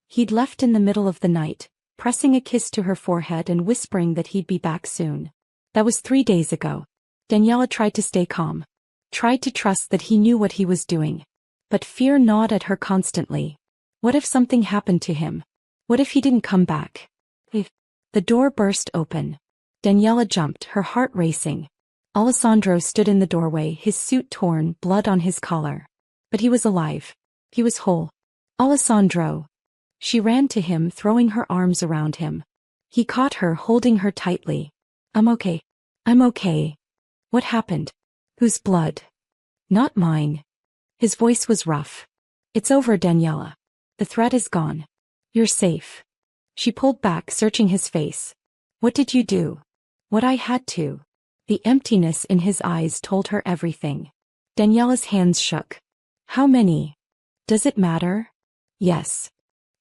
He'd left in the middle of the night, pressing a kiss to her forehead and whispering that he'd be back soon. That was 3 days ago. Daniela tried to stay calm. Tried to trust that he knew what he was doing. But fear gnawed at her constantly. What if something happened to him? What if he didn't come back? If the door burst open. Daniela jumped, her heart racing. Alessandro stood in the doorway, his suit torn, blood on his collar. But he was alive. He was whole. Alessandro. She ran to him, throwing her arms around him. He caught her, holding her tightly. I'm okay. I'm okay. What happened? Whose blood? Not mine. His voice was rough. It's over, Daniela. The threat is gone. You're safe. She pulled back, searching his face. What did you do? What I had to. The emptiness in his eyes told her everything. Daniela's hands shook. How many? Does it matter? Yes.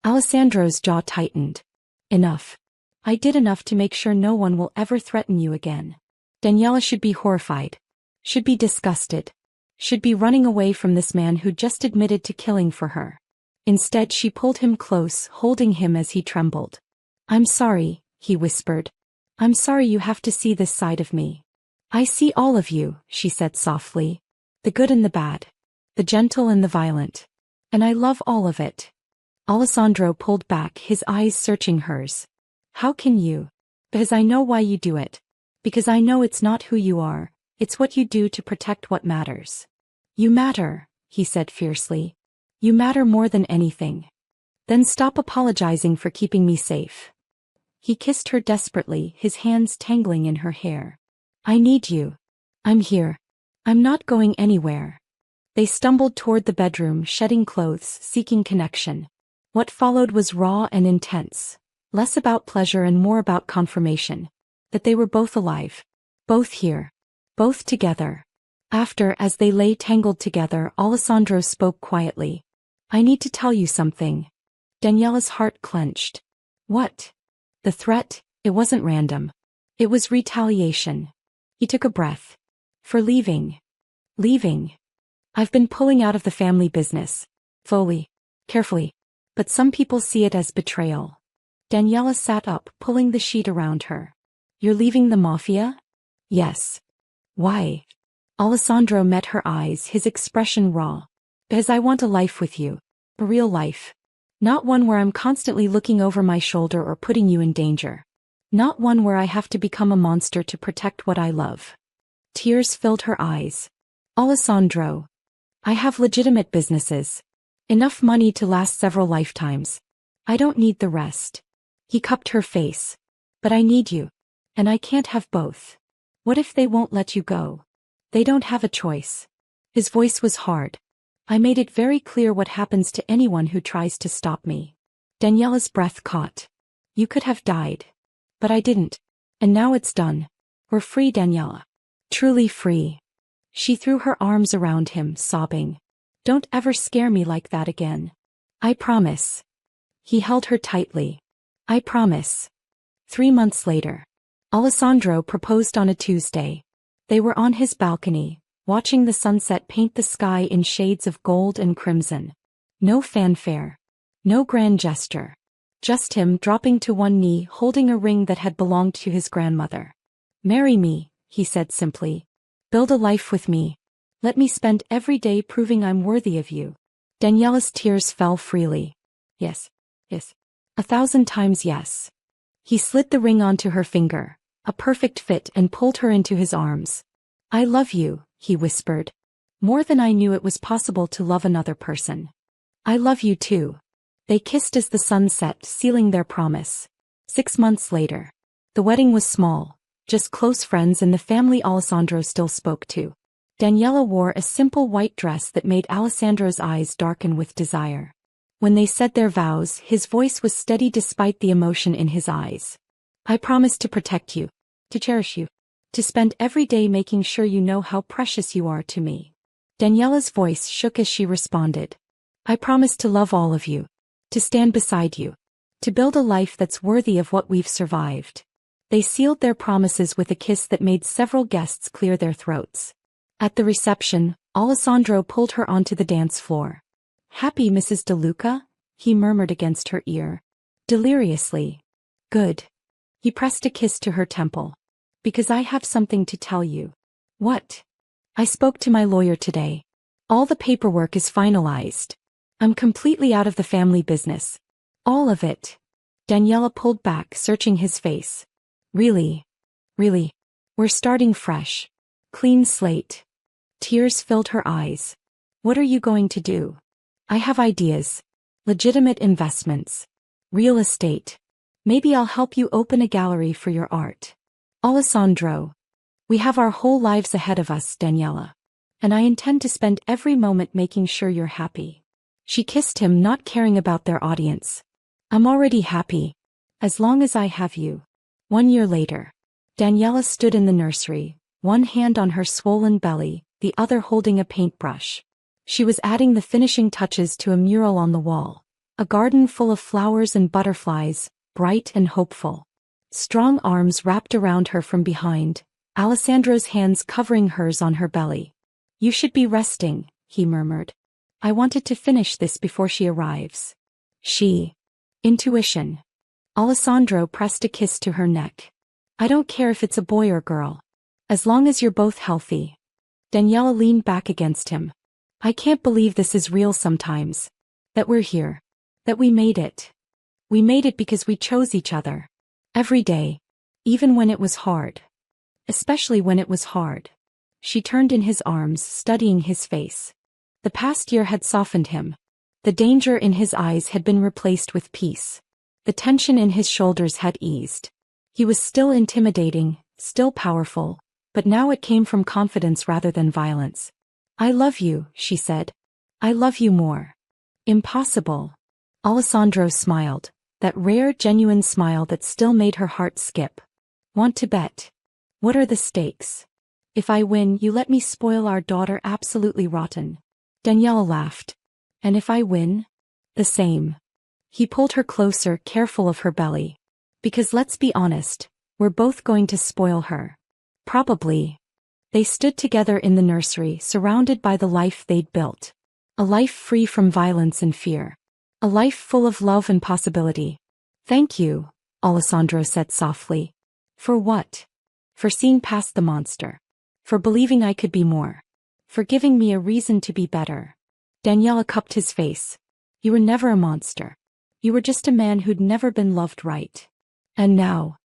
Alessandro's jaw tightened. Enough. I did enough to make sure no one will ever threaten you again. Daniela should be horrified. Should be disgusted. Should be running away from this man who just admitted to killing for her. Instead, she pulled him close, holding him as he trembled. I'm sorry, he whispered. I'm sorry you have to see this side of me. I see all of you, she said softly. The good and the bad. The gentle and the violent. And I love all of it. Alessandro pulled back, his eyes searching hers. How can you? Because I know why you do it. Because I know it's not who you are, it's what you do to protect what matters. You matter, he said fiercely. You matter more than anything. Then stop apologizing for keeping me safe. He kissed her desperately, his hands tangling in her hair. I need you. I'm here. I'm not going anywhere. They stumbled toward the bedroom, shedding clothes, seeking connection. What followed was raw and intense. Less about pleasure and more about confirmation. That they were both alive. Both here. Both together. After, as they lay tangled together, Alessandro spoke quietly. I need to tell you something. Daniela's heart clenched. What? The threat, it wasn't random. It was retaliation. He took a breath. For leaving. Leaving. I've been pulling out of the family business. Slowly. Carefully. But some people see it as betrayal. Daniela sat up, pulling the sheet around her. You're leaving the Mafia? Yes. Why? Alessandro met her eyes, his expression raw. Because I want a life with you. A real life. Not one where I'm constantly looking over my shoulder or putting you in danger. Not one where I have to become a monster to protect what I love. Tears filled her eyes. Alessandro. I have legitimate businesses. Enough money to last several lifetimes. I don't need the rest. He cupped her face. But I need you. And I can't have both. What if they won't let you go? They don't have a choice. His voice was hard. I made it very clear what happens to anyone who tries to stop me. Daniela's breath caught. You could have died. But I didn't. And now it's done. We're free, Daniela. Truly free. She threw her arms around him, sobbing. Don't ever scare me like that again. I promise. He held her tightly. I promise. 3 months later. Alessandro proposed on a Tuesday. They were on his balcony, watching the sunset paint the sky in shades of gold and crimson. No fanfare. No grand gesture. Just him dropping to one knee, holding a ring that had belonged to his grandmother. Marry me, he said simply. Build a life with me. Let me spend every day proving I'm worthy of you. Daniela's tears fell freely. Yes. Yes. 1,000 times yes. He slid the ring onto her finger, a perfect fit, and pulled her into his arms. I love you, he whispered. More than I knew it was possible to love another person. I love you too. They kissed as the sun set, sealing their promise. 6 months later. The wedding was small, just close friends and the family Alessandro still spoke to. Daniela wore a simple white dress that made Alessandro's eyes darken with desire. When they said their vows, his voice was steady despite the emotion in his eyes. I promise to protect you, to cherish you, to spend every day making sure you know how precious you are to me. Daniela's voice shook as she responded. I promise to love all of you, to stand beside you, to build a life that's worthy of what we've survived. They sealed their promises with a kiss that made several guests clear their throats. At the reception, Alessandro pulled her onto the dance floor. Happy, Mrs. De Luca? He murmured against her ear. Deliriously. Good. He pressed a kiss to her temple. Because I have something to tell you. What? I spoke to my lawyer today. All the paperwork is finalized. I'm completely out of the family business. All of it. Daniela pulled back, searching his face. Really? Really? We're starting fresh. Clean slate. Tears filled her eyes. What are you going to do? I have ideas. Legitimate investments. Real estate. Maybe I'll help you open a gallery for your art. Alessandro. We have our whole lives ahead of us, Daniela. And I intend to spend every moment making sure you're happy. She kissed him, not caring about their audience. I'm already happy. As long as I have you. 1 year later. Daniela stood in the nursery, one hand on her swollen belly, the other holding a paintbrush. She was adding the finishing touches to a mural on the wall. A garden full of flowers and butterflies, bright and hopeful. Strong arms wrapped around her from behind, Alessandro's hands covering hers on her belly. You should be resting, he murmured. I wanted to finish this before she arrives. Intuition. Alessandro pressed a kiss to her neck. I don't care if it's a boy or girl. As long as you're both healthy. Daniela leaned back against him. I can't believe this is real sometimes. That we're here. That we made it. We made it because we chose each other. Every day. Even when it was hard. Especially when it was hard. She turned in his arms, studying his face. The past year had softened him. The danger in his eyes had been replaced with peace. The tension in his shoulders had eased. He was still intimidating, still powerful, but now it came from confidence rather than violence. I love you, she said. I love you more. Impossible. Alessandro smiled, that rare, genuine smile that still made her heart skip. Want to bet? What are the stakes? If I win, you let me spoil our daughter absolutely rotten. Daniela laughed. And if I win? The same. He pulled her closer, careful of her belly. Because let's be honest, we're both going to spoil her. Probably. They stood together in the nursery, surrounded by the life they'd built. A life free from violence and fear. A life full of love and possibility. Thank you, Alessandro said softly. For what? For seeing past the monster. For believing I could be more. For giving me a reason to be better. Daniela cupped his face. You were never a monster. You were just a man who'd never been loved right. And now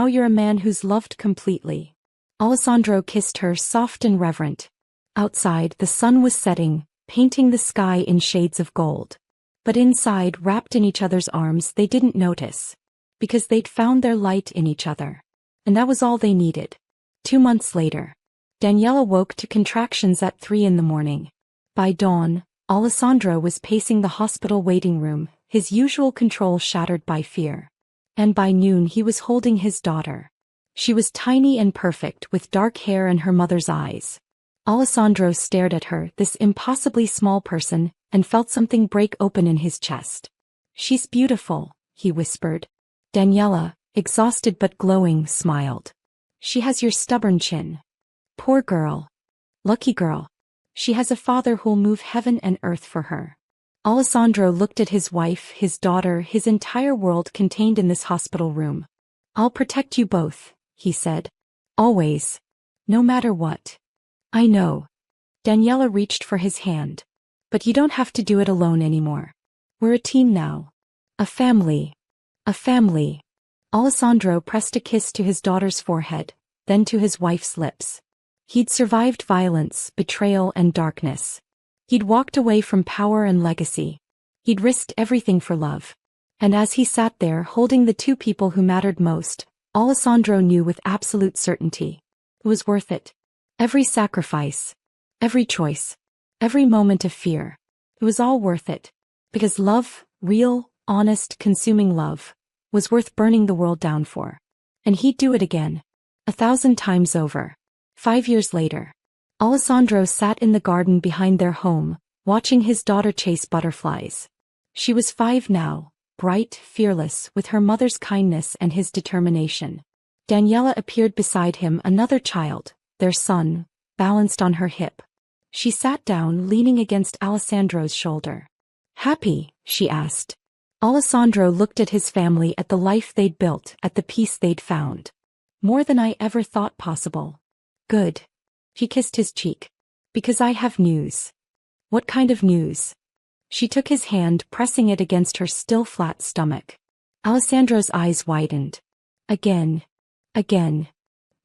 you're a man who's loved completely. Alessandro kissed her, soft and reverent. Outside, the sun was setting, painting the sky in shades of gold. But inside, wrapped in each other's arms, they didn't notice. Because they'd found their light in each other. And that was all they needed. 2 months later. Daniela woke to contractions at 3 a.m. By dawn, Alessandro was pacing the hospital waiting room, his usual control shattered by fear. And by noon he was holding his daughter. She was tiny and perfect, with dark hair and her mother's eyes. Alessandro stared at her, this impossibly small person, and felt something break open in his chest. She's beautiful, he whispered. Daniela, exhausted but glowing, smiled. She has your stubborn chin. Poor girl. Lucky girl. She has a father who'll move heaven and earth for her. Alessandro looked at his wife, his daughter, his entire world contained in this hospital room. I'll protect you both, he said. Always. No matter what. I know. Daniela reached for his hand. But you don't have to do it alone anymore. We're a team now. A family. A family. Alessandro pressed a kiss to his daughter's forehead, then to his wife's lips. He'd survived violence, betrayal, and darkness. He'd walked away from power and legacy. He'd risked everything for love. And as he sat there holding the two people who mattered most, Alessandro knew with absolute certainty. It was worth it. Every sacrifice. Every choice. Every moment of fear. It was all worth it. Because love, real, honest, consuming love, was worth burning the world down for. And he'd do it again. 1,000 times over. 5 years later. Alessandro sat in the garden behind their home, watching his daughter chase butterflies. She was 5 now, bright, fearless, with her mother's kindness and his determination. Daniela appeared beside him, another child, their son, balanced on her hip. She sat down, leaning against Alessandro's shoulder. Happy? She asked. Alessandro looked at his family, at the life they'd built, at the peace they'd found. More than I ever thought possible. Good. She kissed his cheek. Because I have news. What kind of news? She took his hand, pressing it against her still flat stomach. Alessandro's eyes widened. Again. Again.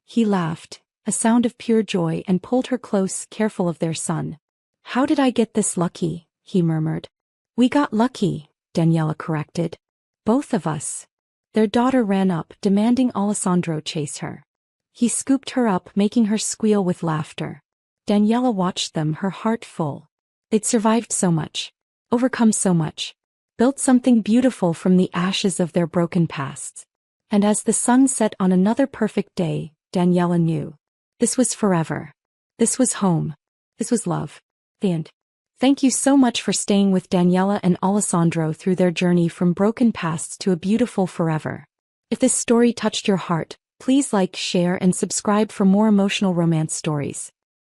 He laughed, a sound of pure joy, and pulled her close, careful of their son. How did I get this lucky? He murmured. We got lucky, Daniela corrected. Both of us. Their daughter ran up, demanding Alessandro chase her. He scooped her up, making her squeal with laughter. Daniela watched them, her heart full. They'd survived so much. Overcome so much. Built something beautiful from the ashes of their broken pasts. And as the sun set on another perfect day, Daniela knew. This was forever. This was home. This was love. The end. Thank you so much for staying with Daniela and Alessandro through their journey from broken pasts to a beautiful forever. If this story touched your heart, please like, share, and subscribe for more emotional romance stories.